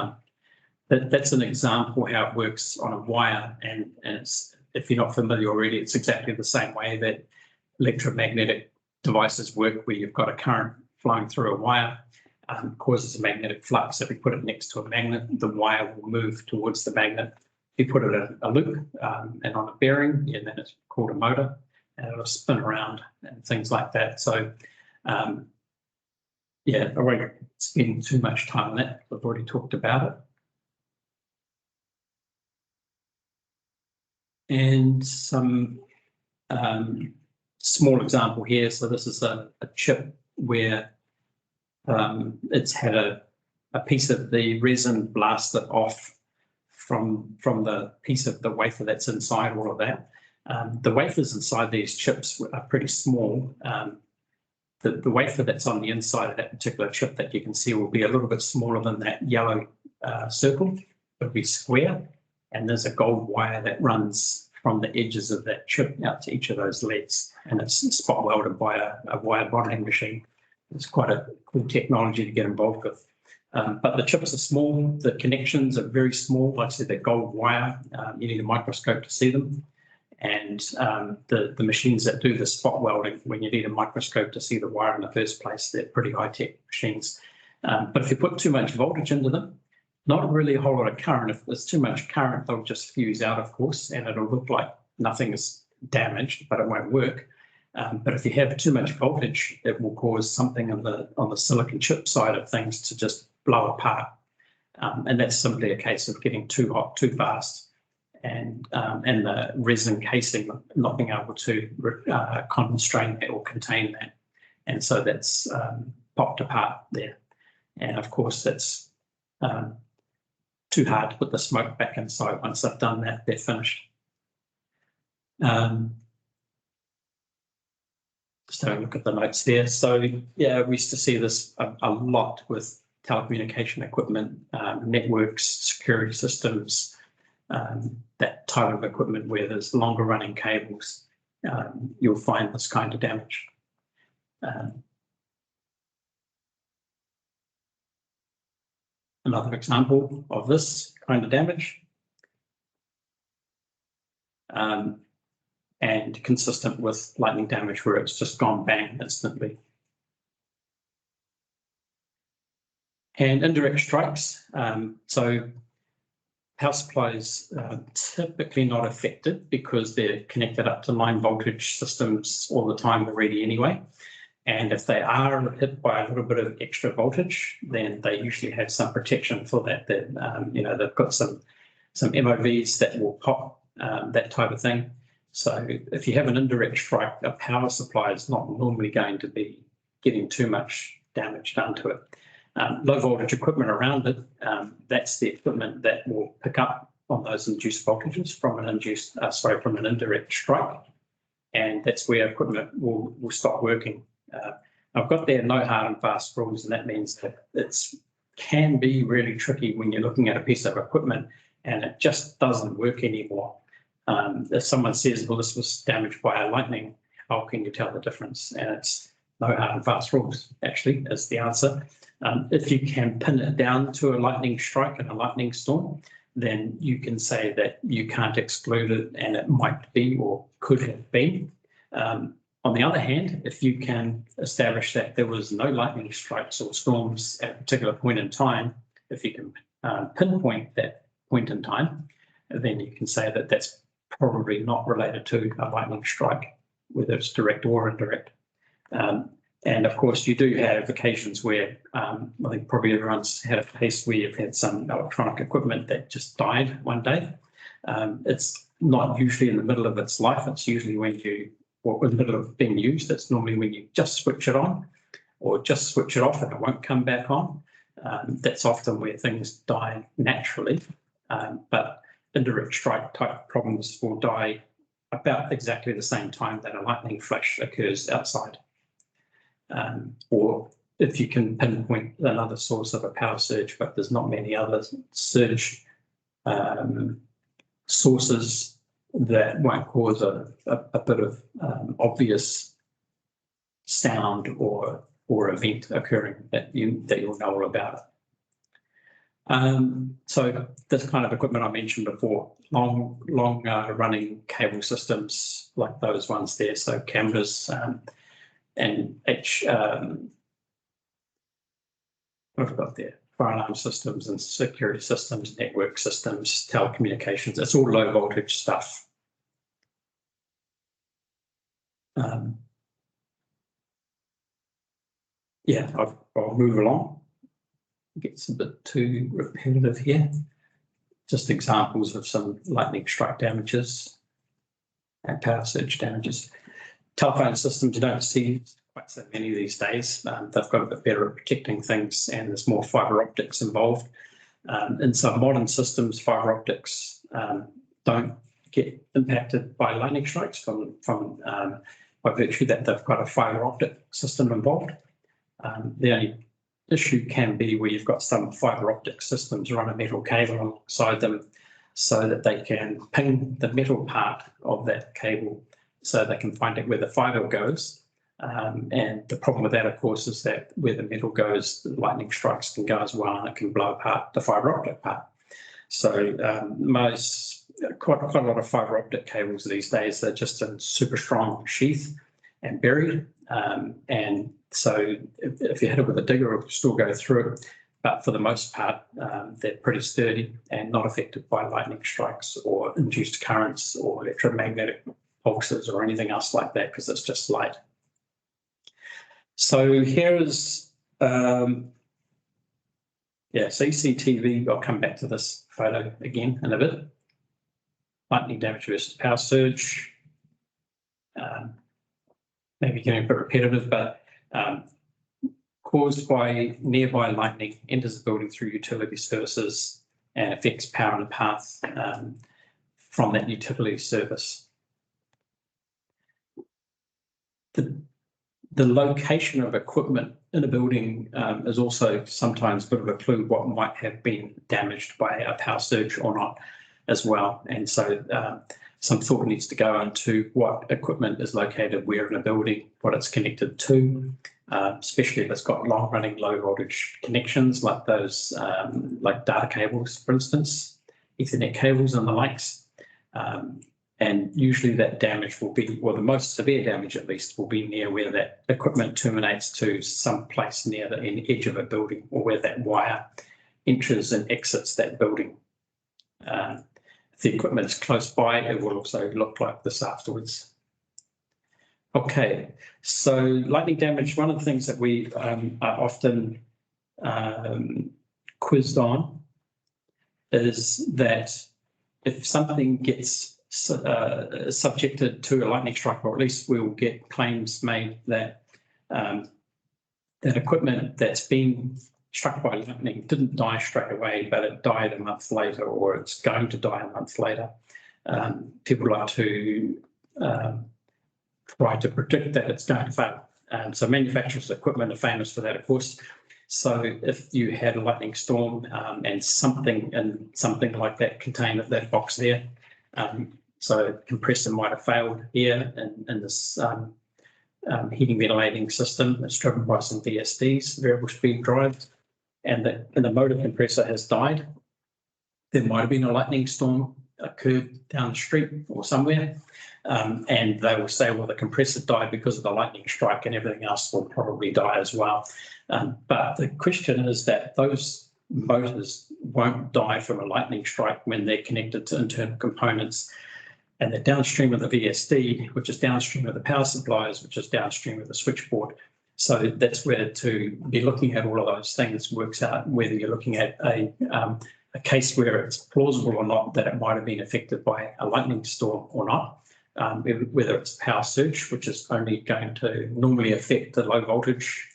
that's an example how it works on a wire, and it's, if you're not familiar already, it's exactly the same way that electromagnetic devices work, where you've got a current flowing through a wire, causes a magnetic flux. If you put it next to a magnet, the wire will move towards the magnet. If you put it in a loop and on a bearing, yeah, then it's called a motor, and it'll spin around and things like that. So yeah, I won't spend too much time on that. I've already talked about it. And some small example here. So this is a chip where it's had a piece of the resin blasted off from the piece of the wafer that's inside all of that. The wafers inside these chips are pretty small. The wafer that's on the inside of that particular chip that you can see will be a little bit smaller than that yellow circle. It'll be square, and there's a gold wire that runs from the edges of that chip out to each of those leads, and it's spot welded by a wire bonding machine. It's quite a cool technology to get involved with. But the chips are small, the connections are very small. Like I said, that gold wire, you need a microscope to see them. And the machines that do the spot welding, when you need a microscope to see the wire in the first place, they're pretty high-tech machines. But if you put too much voltage into them, not really a whole lot of current. If there's too much current, they'll just fuse out, of course, and it'll look like nothing is damaged, but it won't work. But if you have too much voltage, it will cause something on the silicon chip side of things to just blow apart. And that's simply a case of getting too hot too fast, and the resin casing not being able to constrain that or contain that. And so that's popped apart there. And of course, that's too hard to put the smoke back inside. Once they've done that, they're finished. Just having a look at the notes there. So yeah, we used to see this a lot with telecommunication equipment, networks, security systems, that type of equipment where there's longer running cables. You'll find this kind of damage. Another example of this kind of damage. And consistent with lightning damage where it's just gone bang instantly. And indirect strikes. So power supplies are typically not affected because they're connected up to line voltage systems all the time already anyway. And if they are hit by a little bit of extra voltage, then they usually have some protection for that. You know, they've got some MOVs that will pop, that type of thing. So if you have an indirect strike, a power supply is not normally going to be getting too much damage done to it. Low voltage equipment around it, that's the equipment that will pick up on those induced voltages from an indirect strike, and that's where equipment will stop working. I've got there no hard and fast rules, and that means that it can be really tricky when you're looking at a piece of equipment and it just doesn't work anymore. If someone says, well, this was damaged by a lightning, how can you tell the difference? And it's no hard and fast rules, actually, is the answer. If you can pin it down to a lightning strike and a lightning storm, then you can say that you can't exclude it and it might be or could have been. On the other hand, if you can establish that there was no lightning strikes or storms at a particular point in time, if you can pinpoint that point in time, then you can say that that's probably not related to a lightning strike, whether it's direct or indirect. And of course, you do have occasions where I think probably everyone's had a case where you've had some electronic equipment that just died one day. It's not usually in the middle of its life. It's usually when in the middle of being used. It's normally when you just switch it on or just switch it off and it won't come back on. That's often where things die naturally. But indirect strike type problems will die about exactly the same time that a lightning flash occurs outside. Or if you can pinpoint another source of a power surge, but there's not many other surge sources that won't cause a bit of obvious sound or event occurring that you'll know all about. So this kind of equipment I mentioned before, long running cable systems like those ones there, so cameras and what have I got there? Fire alarm systems and security systems, network systems, telecommunications. It's all low voltage stuff. Yeah, I'll move along. It gets a bit too repetitive here. Just examples of some lightning strike damages and power surge damages. Telephone systems, you don't see quite so many these days. They've got a bit better at protecting things, and there's more fibre optics involved. In some modern systems, fibre optics don't get impacted by lightning strikes by virtue that they've got a fibre optic system involved. The only issue can be where you've got some fibre optic systems run a metal cable alongside them so that they can ping the metal part of that cable so they can find out where the fibre goes. And the problem with that, of course, is that where the metal goes, the lightning strikes can go as well, and it can blow apart the fibre optic part. So quite a lot of fibre optic cables these days are just in super strong sheath and buried. And so if you hit it with a digger, it'll still go through it. But for the most part, they're pretty sturdy and not affected by lightning strikes or induced currents or electromagnetic pulses or anything else like that, because it's just light. So here is, CCTV. I'll come back to this photo again in a bit. Lightning damage versus power surge. Maybe getting a bit repetitive, but caused by nearby lightning enters the building through utility services and affects power and path from that utility service. The location of equipment in a building is also sometimes a bit of a clue what might have been damaged by a power surge or not as well. And so some thought needs to go into what equipment is located where in a building, what it's connected to, especially if it's got long running low voltage connections like those, like data cables, for instance, Ethernet cables and the likes. And usually that damage will be, well, the most severe damage at least, will be near where that equipment terminates to some place near the edge of a building, or where that wire enters and exits that building. If the equipment is close by, it will also look like this afterwards. Okay, so lightning damage, one of the things that we are often quizzed on is that if something gets subjected to a lightning strike, or at least we'll get claims made that that equipment that's been struck by lightning didn't die straight away, but it died a month later, or it's going to die a month later. People like to try to predict that it's going to fail. So manufacturers of equipment are famous for that, of course. So if you had a lightning storm and something like that contained that box there, so a compressor might have failed here in this heating ventilating system. It's driven by some VSDs, variable speed drives, and the motor compressor has died. There might have been a lightning storm occurred down the street or somewhere, and they will say, well, the compressor died because of the lightning strike, and everything else will probably die as well. But the question is that those motors won't die from a lightning strike when they're connected to internal components, and they're downstream of the VSD, which is downstream of the power supplies, which is downstream of the switchboard. So that's where to be looking at all of those things works out whether you're looking at a case where it's plausible or not that it might have been affected by a lightning storm or not, whether it's power surge, which is only going to normally affect the low voltage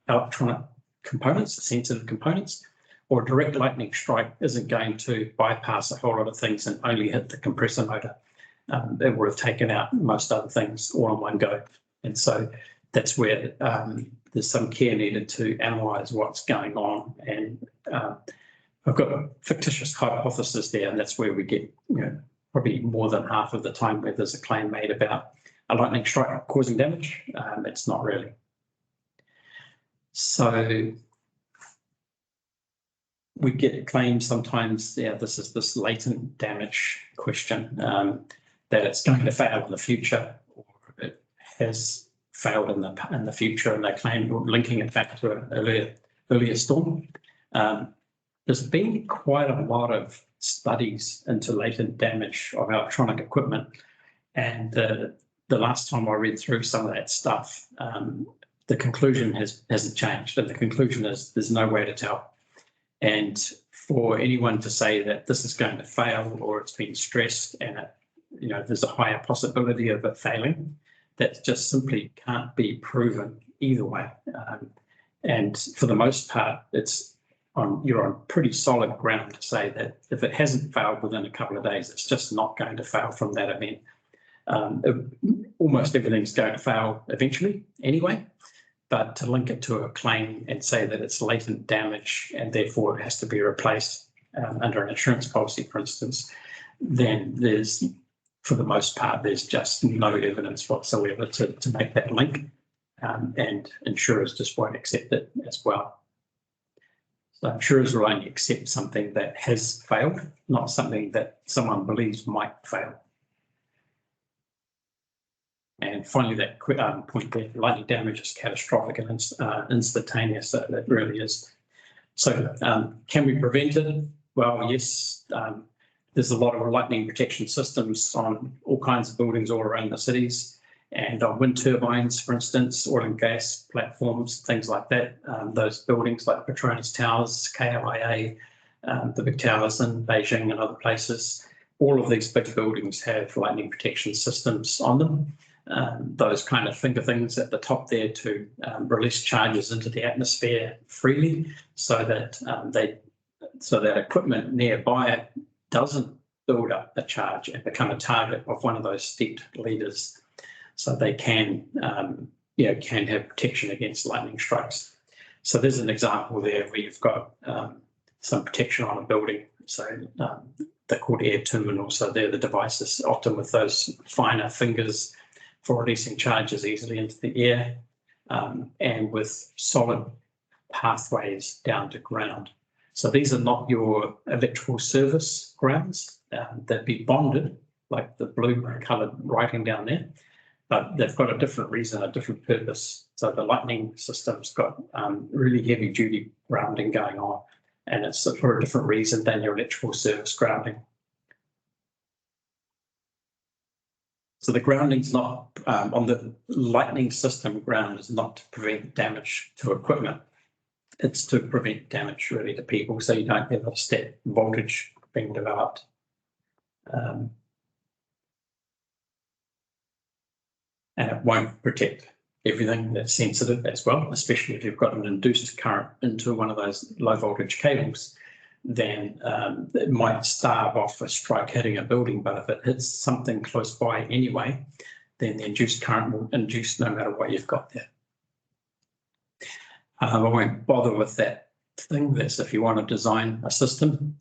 electronic components, the sensitive components, or a direct lightning strike isn't going to bypass a whole lot of things and only hit the compressor motor. It would have taken out most other things all in one go. And so that's where there's some care needed to analyse what's going on. And I've got a fictitious hypothesis there, and that's where we get, probably more than half of the time where there's a claim made about a lightning strike causing damage? It's not really. So we get claims sometimes, yeah, this is this latent damage question, that it's going to fail in the future, or it has failed in the future, and they claim linking it back to an earlier storm. There's been quite a lot of studies into latent damage of electronic equipment, and the last time I read through some of that stuff, the conclusion hasn't changed, and the conclusion is there's no way to tell. And for anyone to say that this is going to fail, or it's been stressed and there's a higher possibility of it failing, that just simply can't be proven either way. And for the most part, you're on pretty solid ground to say that if it hasn't failed within a couple of days, it's just not going to fail from that event. Almost everything's going to fail eventually anyway. But to link it to a claim and say that it's latent damage and therefore it has to be replaced under an insurance policy, for instance, then for the most part, there's just no evidence whatsoever to make that link, and insurers just won't accept it as well. So insurers will only accept something that has failed, not something that someone believes might fail. And finally, that point there, lightning damage is catastrophic and instantaneous, so that really is. So can we prevent it? Well, yes, there's a lot of lightning protection systems on all kinds of buildings all around the cities, and on wind turbines, for instance, oil and gas platforms, things like that. Those buildings like Petronas Towers, KLIA, the big towers in Beijing and other places, all of these big buildings have lightning protection systems on them. Those kind of finger things at the top there to release charges into the atmosphere freely, so that equipment nearby it doesn't build up a charge and become a target of one of those stepped leaders, so they can have protection against lightning strikes. So there's an example there where you've got some protection on a building. So they're called air terminals. So they're the devices often with those finer fingers for releasing charges easily into the air, and with solid pathways down to ground. So these are not your electrical service grounds. They'd be bonded, like the blue coloured writing down there, but they've got a different reason, a different purpose. So the lightning system's got really heavy duty grounding going on, and it's for a different reason than your electrical service grounding. So the grounding's not, on the lightning system, ground is not to prevent damage to equipment. It's to prevent damage really to people, so you don't have a step voltage being developed. And it won't protect everything that's sensitive as well, especially if you've got an induced current into one of those low voltage cables. Then it might starve off a strike hitting a building, but if it hits something close by anyway, then the induced current will induce no matter what you've got there. I won't bother with that thing. That's if you want to design a system.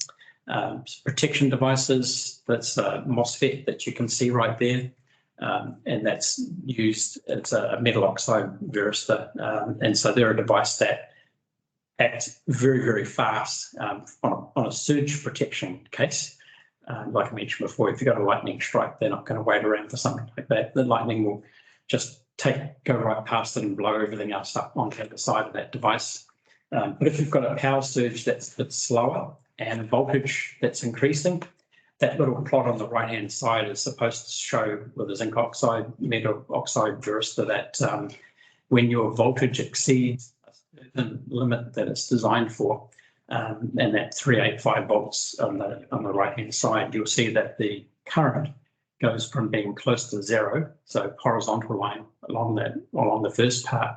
Protection devices, that's a MOSFET that you can see right there. And that's used, it's a metal oxide varistor. And so they're a device that acts very, very fast on a surge protection case. Like I mentioned before, if you've got a lightning strike, they're not going to wait around for something like that. The lightning will just go right past it and blow everything else up onto the side of that device. But if you've got a power surge that's a bit slower and a voltage that's increasing, that little plot on the right-hand side is supposed to show with a zinc oxide, metal oxide varistor that when your voltage exceeds a certain limit that it's designed for, and that 385 volts on the right-hand side, you'll see that the current goes from being close to zero, so horizontal line along the first part,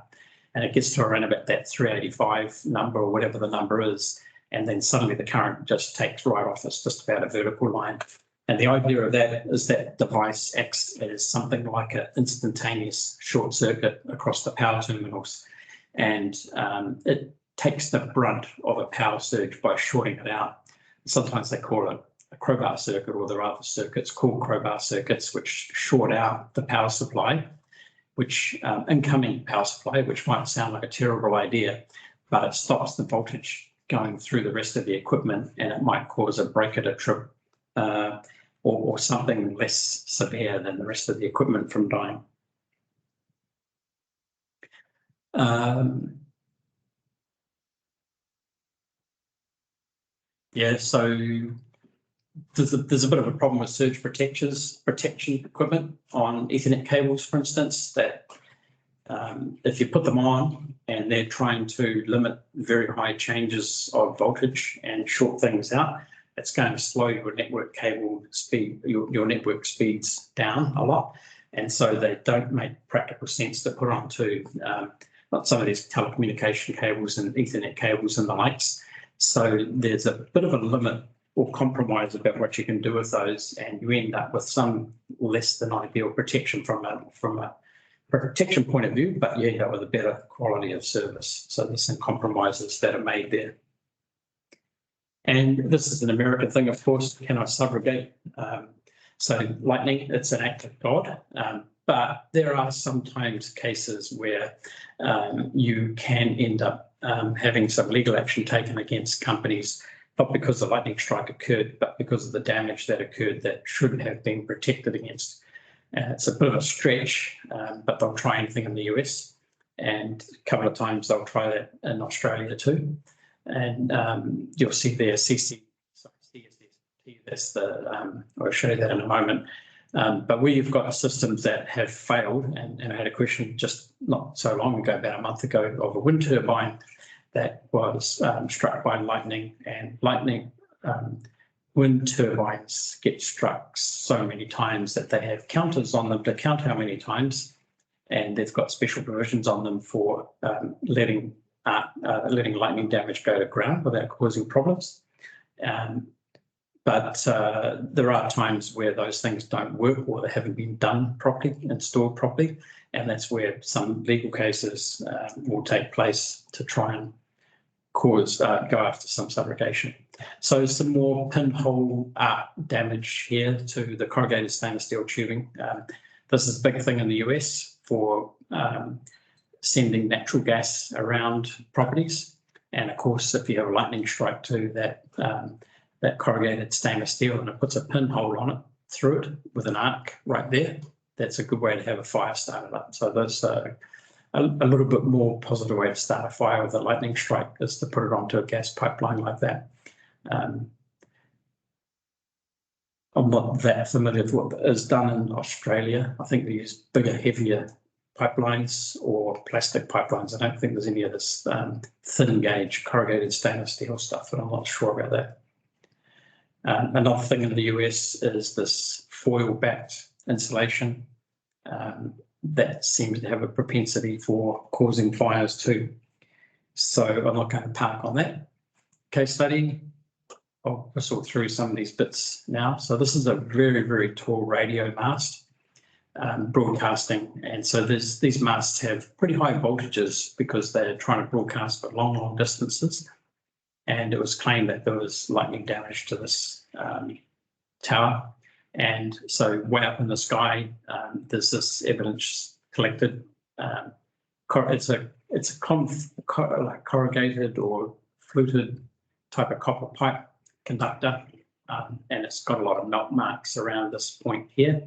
and it gets to around about that 385 number or whatever the number is, and then suddenly the current just takes right off. It's just about a vertical line. And the idea of that is that device acts as something like an instantaneous short circuit across the power terminals, and it takes the brunt of a power surge by shorting it out. Sometimes they call it a crowbar circuit, or there are other circuits called crowbar circuits, which short out the power supply, which incoming power supply, which might sound like a terrible idea, but it stops the voltage going through the rest of the equipment, and it might cause a breaker to trip or something less severe than the rest of the equipment from dying. Yeah, so there's a bit of a problem with surge protection equipment on Ethernet cables, for instance, that if you put them on and they're trying to limit very high changes of voltage and short things out, it's going to slow your network cable speed, your network speeds down a lot. And so they don't make practical sense to put onto some of these telecommunication cables and Ethernet cables and the likes. So there's a bit of a limit or compromise about what you can do with those, and you end up with some less than ideal protection from a protection point of view, but you end up with a better quality of service. So there's some compromises that are made there. And this is an American thing, of course. Can I subrogate? So lightning, it's an act of God, but there are sometimes cases where you can end up having some legal action taken against companies, not because the lightning strike occurred, but because of the damage that occurred that should have been protected against. It's a bit of a stretch, but they'll try anything in the US, and a couple of times they'll try that in Australia too. And you'll see there CSST, that's the, I'll show you that in a moment. But we've got systems that have failed, and I had a question just not so long ago, about a month ago, of a wind turbine that was struck by lightning, and wind turbines get struck so many times that they have counters on them to count how many times, and they've got special provisions on them for letting lightning damage go to ground without causing problems. But there are times where those things don't work, or they haven't been done properly, installed properly, and that's where some legal cases will take place to try and go after some subrogation. So some more pinhole damage here to the corrugated stainless steel tubing. This is a big thing in the US for sending natural gas around properties. And of course, if you have a lightning strike to that corrugated stainless steel and it puts a pinhole on it through it with an arc right there, that's a good way to have a fire started up. So there's a little bit more positive way to start a fire with a lightning strike is to put it onto a gas pipeline like that. I'm not that familiar with what is done in Australia. I think they use bigger, heavier pipelines or plastic pipelines. I don't think there's any of this thin gauge corrugated stainless steel stuff, but I'm not sure about that. Another thing in the US is this foil-backed insulation that seems to have a propensity for causing fires too. So I'm not going to park on that case study. I'll sort through some of these bits now. So this is a very, very tall radio mast broadcasting. And so these masts have pretty high voltages because they're trying to broadcast for long, long distances. And it was claimed that there was lightning damage to this tower. And so way up in the sky, there's this evidence collected. It's a like corrugated or fluted type of copper pipe conductor, and it's got a lot of melt marks around this point here,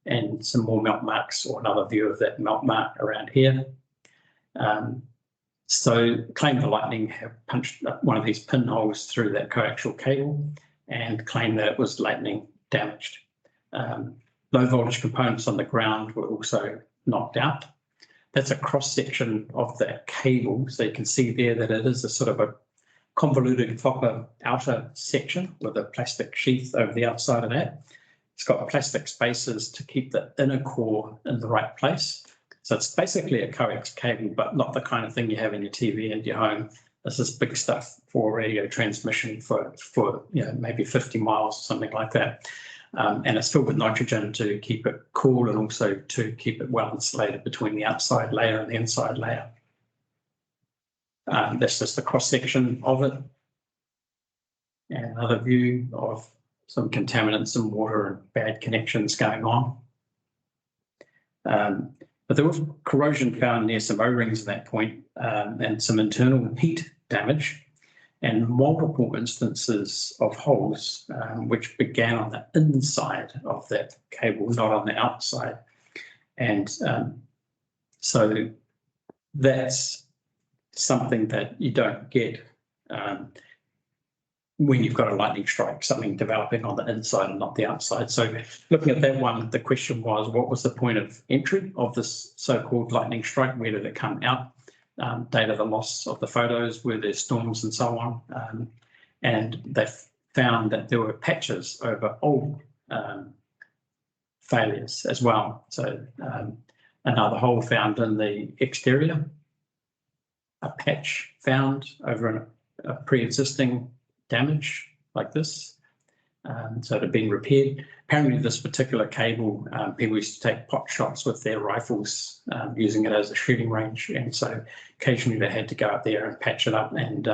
and some more melt marks, or another view of that melt mark around here. So claim the lightning have punched one of these pinholes through that coaxial cable and claim that it was lightning damaged. Low voltage components on the ground were also knocked out. That's a cross section of that cable. So you can see there that it is a sort of a convoluted copper outer section with a plastic sheath over the outside of that. It's got plastic spaces to keep the inner core in the right place. So it's basically a coax cable, but not the kind of thing you have in your TV and your home. This is big stuff for radio transmission for maybe 50 miles or something like that. And it's filled with nitrogen to keep it cool and also to keep it well insulated between the outside layer and the inside layer. That's just the cross section of it. and another view of some contaminants in water and bad connections going on. But there was corrosion found near some O-rings at that point, and some internal heat damage, and multiple instances of holes, which began on the inside of that cable, not on the outside. And so that's something that you don't get when you've got a lightning strike, something developing on the inside and not the outside. So looking at that one, the question was, what was the point of entry of this so-called lightning strike? Where did it come out? Date of the loss of the photos, were there storms and so on. And they found that there were patches over old failures as well. So another hole found in the exterior, a patch found over a pre-existing damage like this. So it had been repaired. Apparently this particular cable, people used to take pot shots with their rifles, using it as a shooting range. And so occasionally they had to go up there and patch it up and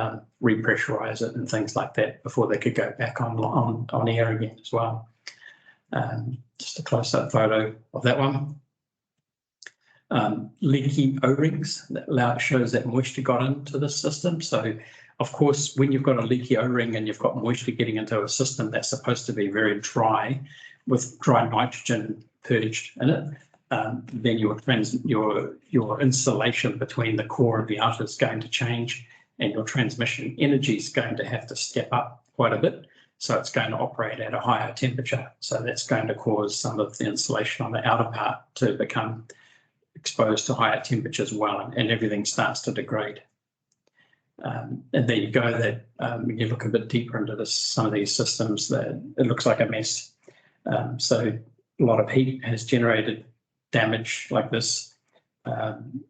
repressurize it and things like that before they could go back on air again as well. Just a close-up photo of that one. Leaky O-rings, that shows that moisture got into the system. So of course, when you've got a leaky O-ring and you've got moisture getting into a system that's supposed to be very dry, with dry nitrogen purged in it, then your insulation between the core and the outer is going to change, and your transmission energy is going to have to step up quite a bit. So it's going to operate at a higher temperature. So that's going to cause some of the insulation on the outer part to become exposed to higher temperatures as well, and everything starts to degrade. And there you go, that when you look a bit deeper into this, some of these systems, that it looks like a mess. So a lot of heat has generated damage like this. Found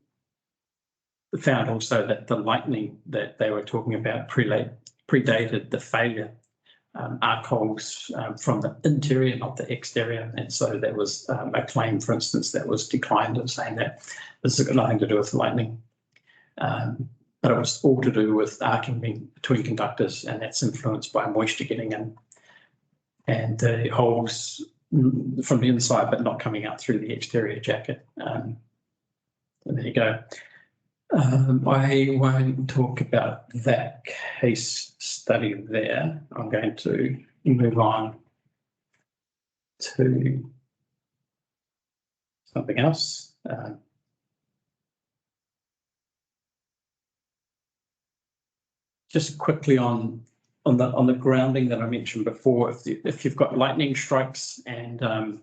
also that the lightning that they were talking about predated the failure arc holes from the interior, not the exterior. And so there was a claim, for instance, that was declined of saying that this has got nothing to do with lightning. But it was all to do with arcing between conductors, and that's influenced by moisture getting in. And the holes from the inside, but not coming out through the exterior jacket. And there you go. I won't talk about that case study there. I'm going to move on to something else. Just quickly on the grounding that I mentioned before, if you've got lightning strikes and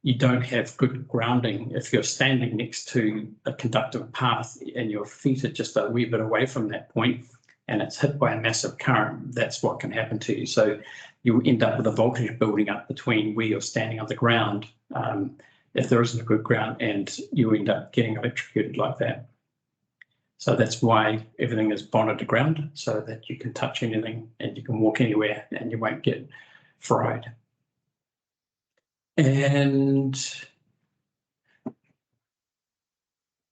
you don't have good grounding, if you're standing next to a conductive path and your feet are just a wee bit away from that point and it's hit by a massive current, that's what can happen to you. So you end up with a voltage building up between where you're standing on the ground, if there isn't a good ground, and you end up getting electrocuted like that. So that's why everything is bonded to ground, so that you can touch anything and you can walk anywhere and you won't get fried. And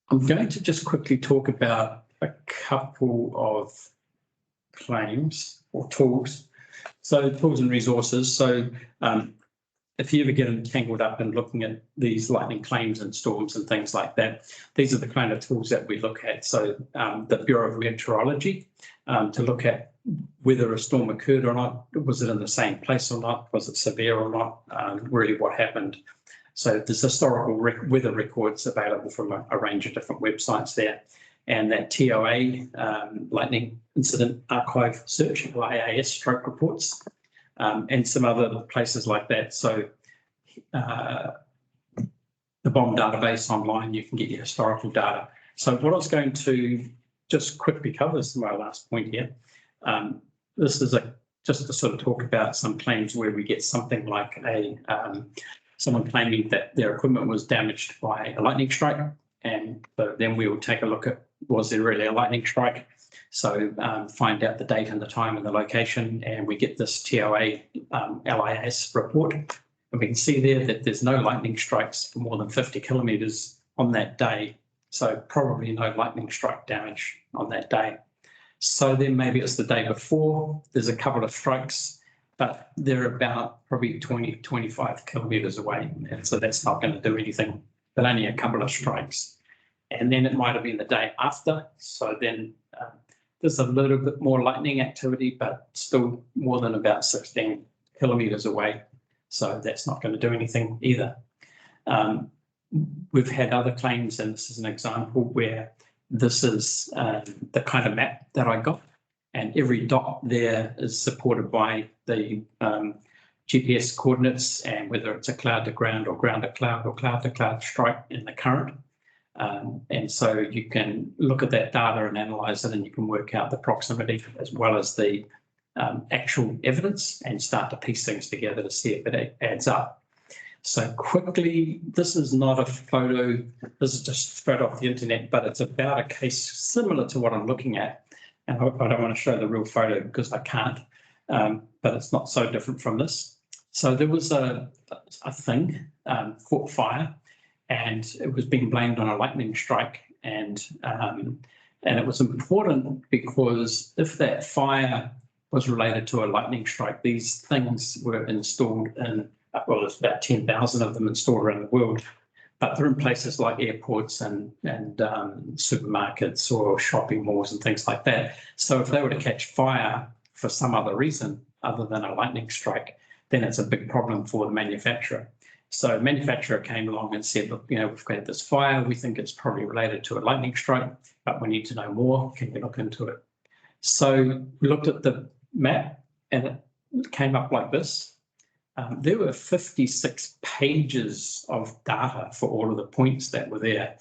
I'm going to just quickly talk about a couple of claims or tools. So tools and resources. So if you ever get entangled up in looking at these lightning claims and storms and things like that, these are the kind of tools that we look at. So the Bureau of Meteorology, to look at whether a storm occurred or not, was it in the same place or not, was it severe or not, really what happened. So there's historical weather records available from a range of different websites there. And that TOA, Lightning Incident Archive Search, or AAS stroke reports, and some other places like that. So the bomb database online, you can get your historical data. So what I was going to just quickly cover, this is my last point here. This is just to sort of talk about some claims where we get something like someone claiming that their equipment was damaged by a lightning strike. And then we will take a look at, was there really a lightning strike? So find out the date and the time and the location, and we get this TOA LIS report. And we can see there that there's no lightning strikes for more than 50 kilometres on that day. So probably no lightning strike damage on that day. So then maybe it's the day before, there's a couple of strikes, but they're about probably 20, 25 kilometres away. And so that's not going to do anything, but only a couple of strikes. And then it might have been the day after. So then there's a little bit more lightning activity, but still more than about 16 kilometres away. So that's not going to do anything either. We've had other claims, and this is an example where this is the kind of map that I got, and every dot there is supported by the GPS coordinates, and whether it's a cloud to ground or ground to cloud or cloud to cloud strike in the current. And so you can look at that data and analyze it, and you can work out the proximity as well as the actual evidence and start to piece things together to see if it adds up. So quickly, this is not a photo, this is just straight off the internet, but it's about a case similar to what I'm looking at. And I don't want to show the real photo because I can't, but it's not so different from this. So there was a thing caught fire, and it was being blamed on a lightning strike. And it was important because if that fire was related to a lightning strike, these things were installed in, well, there's about 10,000 of them installed around the world, but they're in places like airports and supermarkets or shopping malls and things like that. So if they were to catch fire for some other reason other than a lightning strike, then it's a big problem for the manufacturer. So the manufacturer came along and said, look, we've got this fire, we think it's probably related to a lightning strike, but we need to know more, can you look into it? So we looked at the map and it came up like this. There were 56 pages of data for all of the points that were there.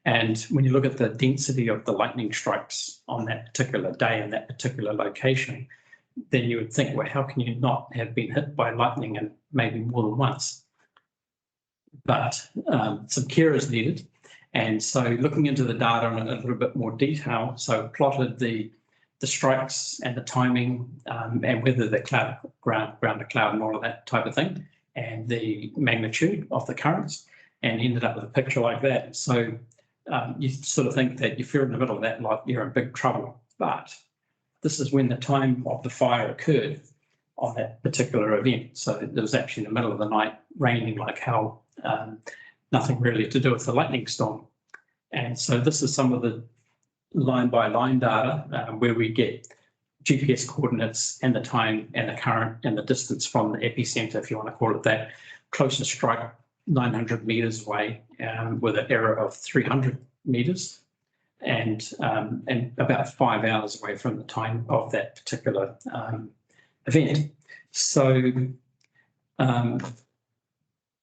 And when you look at the density of the lightning strikes on that particular day in that particular location, then you would think, well, how can you not have been hit by lightning and maybe more than once? But some care is needed. And so looking into the data in a little bit more detail, so plotted the strikes and the timing and whether the cloud, ground to cloud and all of that type of thing, and the magnitude of the currents, and ended up with a picture like that. So you sort of think that if you're in the middle of that, like you're in big trouble. But this is when the time of the fire occurred on that particular event. So it was actually in the middle of the night, raining like hell, nothing really to do with the lightning storm. And so this is some of the line by line data where we get GPS coordinates and the time and the current and the distance from the epicenter, if you want to call it that. Closest strike 900 meters away with an error of 300 meters and about 5 hours away from the time of that particular event. So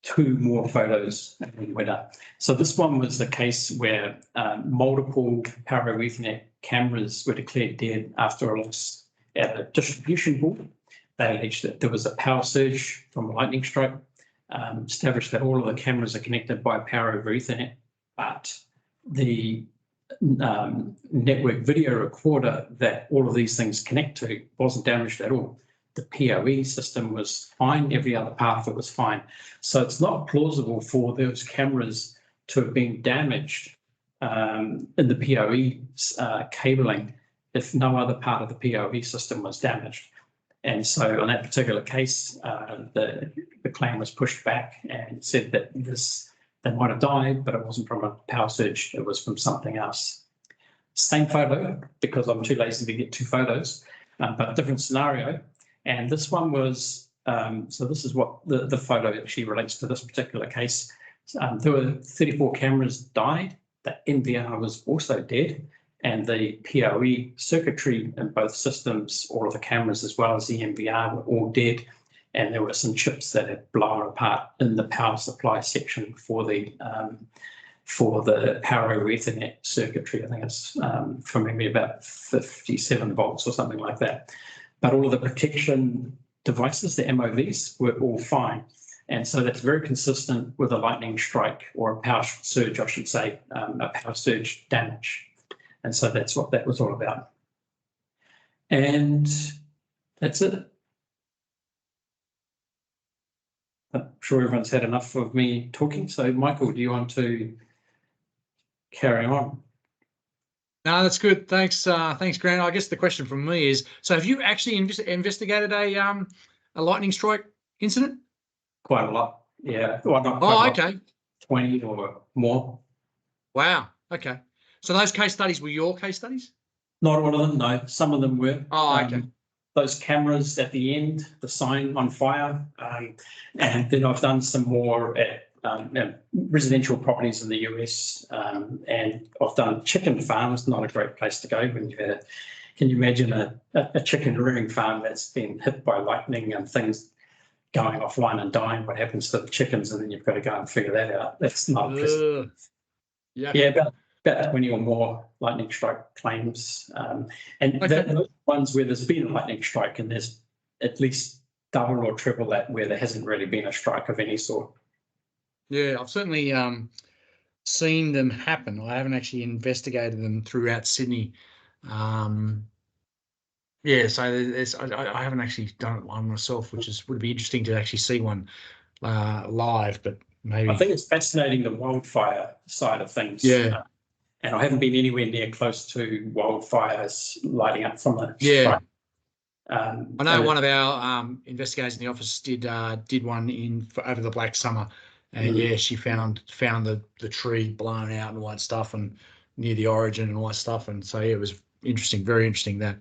two more photos went up. So this one was the case where multiple Power over Ethernet cameras were declared dead after a loss at a distribution board. They alleged that there was a power surge from a lightning strike, established that all of the cameras are connected by Power over Ethernet, but the network video recorder that all of these things connect to wasn't damaged at all. The PoE system was fine, every other part of it was fine. So it's not plausible for those cameras to have been damaged in the PoE cabling if no other part of the PoE system was damaged. And so on that particular case, the claim was pushed back and said that they might have died, but it wasn't from a power surge, it was from something else. Same photo, because I'm too lazy to get two photos, but different scenario. And this one was, so this is what the photo actually relates to this particular case. There were 34 cameras died, the NVR was also dead, and the PoE circuitry in both systems, all of the cameras as well as the NVR were all dead. And there were some chips that had blown apart in the power supply section for the Power over Ethernet circuitry. I think it's from memory about 57 volts or something like that. But all of the protection devices, the MOVs, were all fine. And so that's very consistent with a lightning strike or a power surge, I should say, a power surge damage. And so that's what that was all about. And that's it. I'm sure everyone's had enough of me talking. So, Michael, do you want to carry on? No, that's good. Thanks, Grant. I guess the question from me is: so, have you actually investigated a lightning strike incident? Quite a lot. Yeah. Well, not quite a Oh, lot, okay. 20 or more. Wow. Okay. So those case studies were your case studies? Not all of them, no. Some of them were. Oh, okay. Those cameras at the end, the sign on fire, and then I've done some more at residential properties in the US, and I've done chicken farms. Not a great place to go when you've had can you imagine a chicken rearing farm that's been hit by lightning and things going offline and dying? What happens to the chickens? And then you've got to go and figure that out. That's not pleasant. Yeah. Yeah, about 20 or more lightning strike claims. And Okay. those ones where there's been a lightning strike and there's at least double or triple that where there hasn't really been a strike of any sort. Yeah, I've certainly seen them happen. I haven't actually investigated them throughout Sydney. Yeah, so I haven't actually done one myself, which would be interesting to actually see one live, but maybe. I think it's fascinating, the wildfire side of things. Yeah. And I haven't been anywhere near close to wildfires lighting up from a Yeah. strike. I know one of our investigators in the office did one over the Black Summer, and yeah, she found the tree blown out and all that stuff, and near the origin and all that stuff, and so yeah, it was interesting, very interesting that.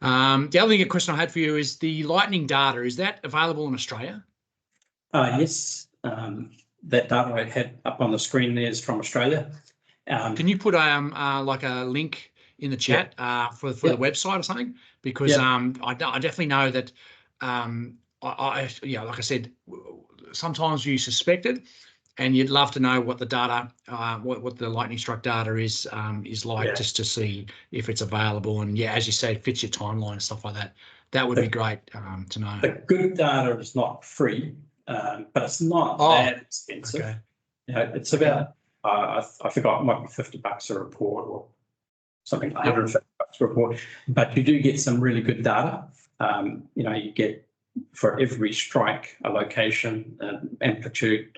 The other question I had for you is the lightning data. Is that available in Australia? Yes, that data I had up on the screen there is from Australia. Can you put like a link in the chat for the website or something? Because I definitely know that like I said, sometimes you suspect it, and you'd love to know what the data, what the lightning strike data is like, just to see if it's available, and as you say, it fits your timeline and stuff like that. That would be great to know. The good data is not free, but it's not that expensive. Okay. It's about I forgot, it might be $50 a report or something, $150 a report. But you do get some really good data. You get for every strike a location, amplitude,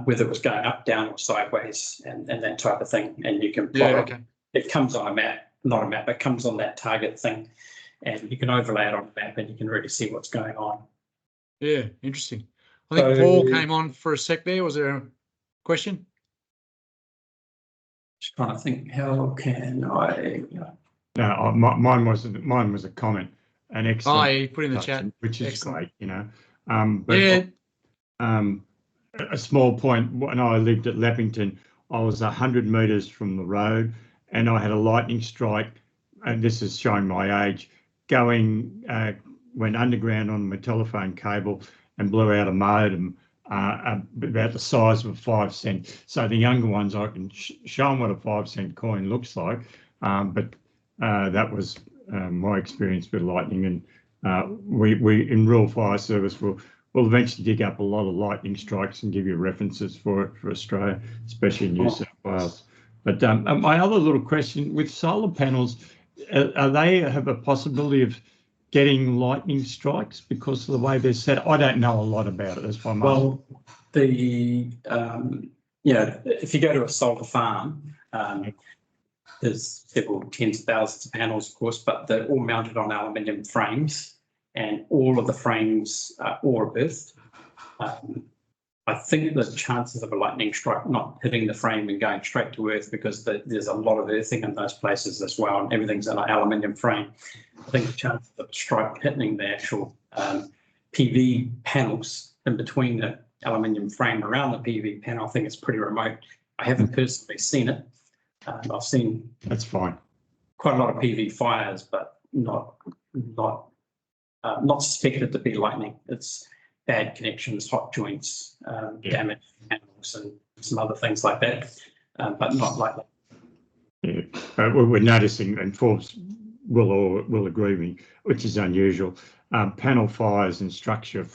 whether it was going up, down, or sideways, and that type of thing. And you can plot it. It comes on a map, not a map. It comes on that target thing, and you can overlay it on the map, and you can really see what's going on. Yeah, interesting. I think Paul came on for a sec there. Was there a question? Just trying to think, how can I? No, mine was a comment, an excellent. Oh, yeah, you put in the chat, which is great, But a small point. When I lived at Lappington, I was 100 metres from the road, and I had a lightning strike, and this is showing my age. Went underground on my telephone cable and blew out a modem about the size of a 5 cent. So the younger ones, I can show them what a 5 cent coin looks like. But that was my experience with lightning, and we in Rural Fire Service will eventually dig up a lot of lightning strikes and give you references for Australia, especially in New South Wales. But my other little question with solar panels, are they have a possibility of getting lightning strikes because of the way they're set? I don't know a lot about it. That's why I'm asking. Well, if you go to a solar farm, there's several tens of thousands of panels, of course, but they're all mounted on aluminium frames, and all of the frames are ore earthed. I think the chances of a lightning strike not hitting the frame and going straight to earth, because there's a lot of earthing in those places as well, and everything's in an aluminium frame. I think the chances of a strike hitting the actual PV panels in between the aluminium frame around the PV panel, I think it's pretty remote. I haven't personally seen it. I've seen that's fine. Quite a lot of PV fires, but not suspected to be lightning. It's bad connections, hot joints, damaged panels, and some other things like that, but not lightning. Yeah, we're noticing, and Forbes will agree with me, which is unusual. Panel fires and structure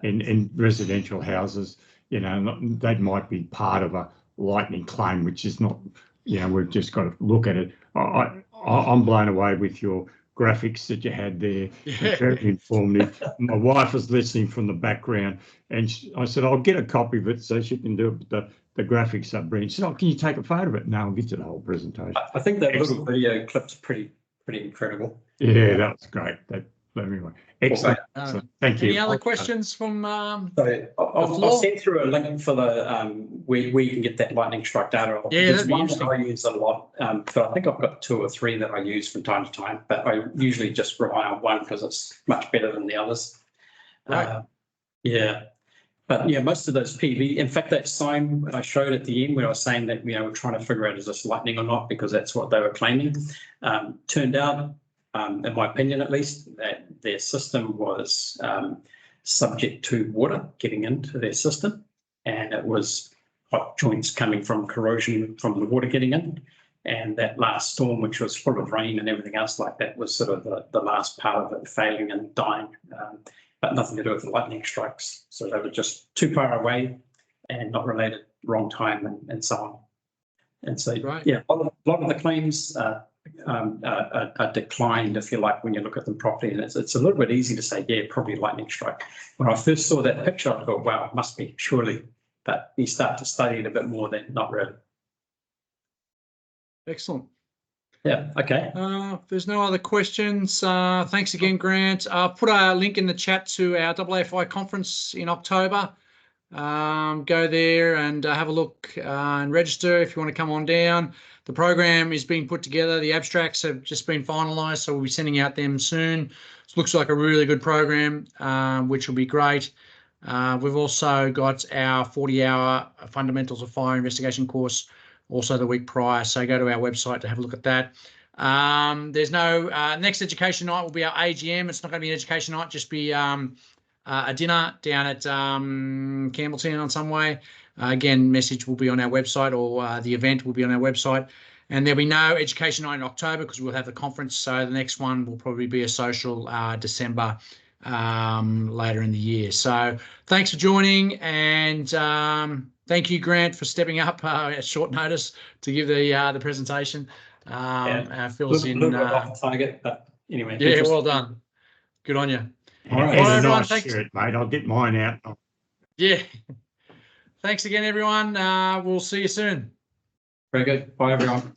in residential houses, that might be part of a lightning claim, which is not. We've just got to look at it. I'm blown away with your graphics that you had there. Yeah. Very informative. My wife was listening from the background, and I said, I'll get a copy of it so she can do it. But the graphics are brilliant. She said, oh, can you take a photo of it? No, I'll get you the whole presentation. I think that little video clip's pretty incredible. Yeah, that was great. That blew me away. Excellent. So, thank you. Any other questions from? So I'll send through a link for the where you can get that lightning strike data. Yeah, There's that'd be one interesting. that I use a lot. So I think I've got 2 or 3 that I use from time to time, but I usually just rely on one because it's much better than the others. Right. Yeah. But yeah, most of those PV, in fact, that sign I showed at the end where I was saying that, we're trying to figure out is this lightning or not, because that's what they were claiming, turned out, in my opinion at least, that their system was subject to water getting into their system, and it was hot joints coming from corrosion from the water getting in. And that last storm, which was full of rain and everything else like that, was sort of the last part of it failing and dying, but nothing to do with the lightning strikes. So they were just too far away and not related, wrong time, and so on. And so, Right. yeah, a lot of the claims are declined, if you like, when you look at them properly. And it's a little bit easy to say, yeah, probably lightning strike. When I first saw that picture, I thought, wow, it must be, surely. But you start to study it a bit more, then not really. Excellent. Yeah, okay. If there's no other questions, thanks again, Grant. I'll put a link in the chat to our AFI conference in October. Go there and have a look and register if you want to come on down. The program is being put together. The abstracts have just been finalised, so we'll be sending out them soon. It looks like a really good program, which will be great. We've also got our 40-hour Fundamentals of Fire Investigation course also the week prior, so go to our website to have a look at that. There's no next education night will be our AGM. It's not going to be an education night, just be a dinner down at Campbelltown on some way. Again, message will be on our website, or the event will be on our website. And there'll be no education night in October because we'll have the conference. So the next one will probably be a social December later in the year. So thanks for joining, and thank you, Grant, for stepping up at short notice to give the presentation. Fill us in. Off target, but anyway. Yeah, well done. Good on you. All right, Well, a everyone, nice thanks. shirt, mate. I'll get mine out. Yeah. Thanks again, everyone. We'll see you soon. Very good. Bye, everyone.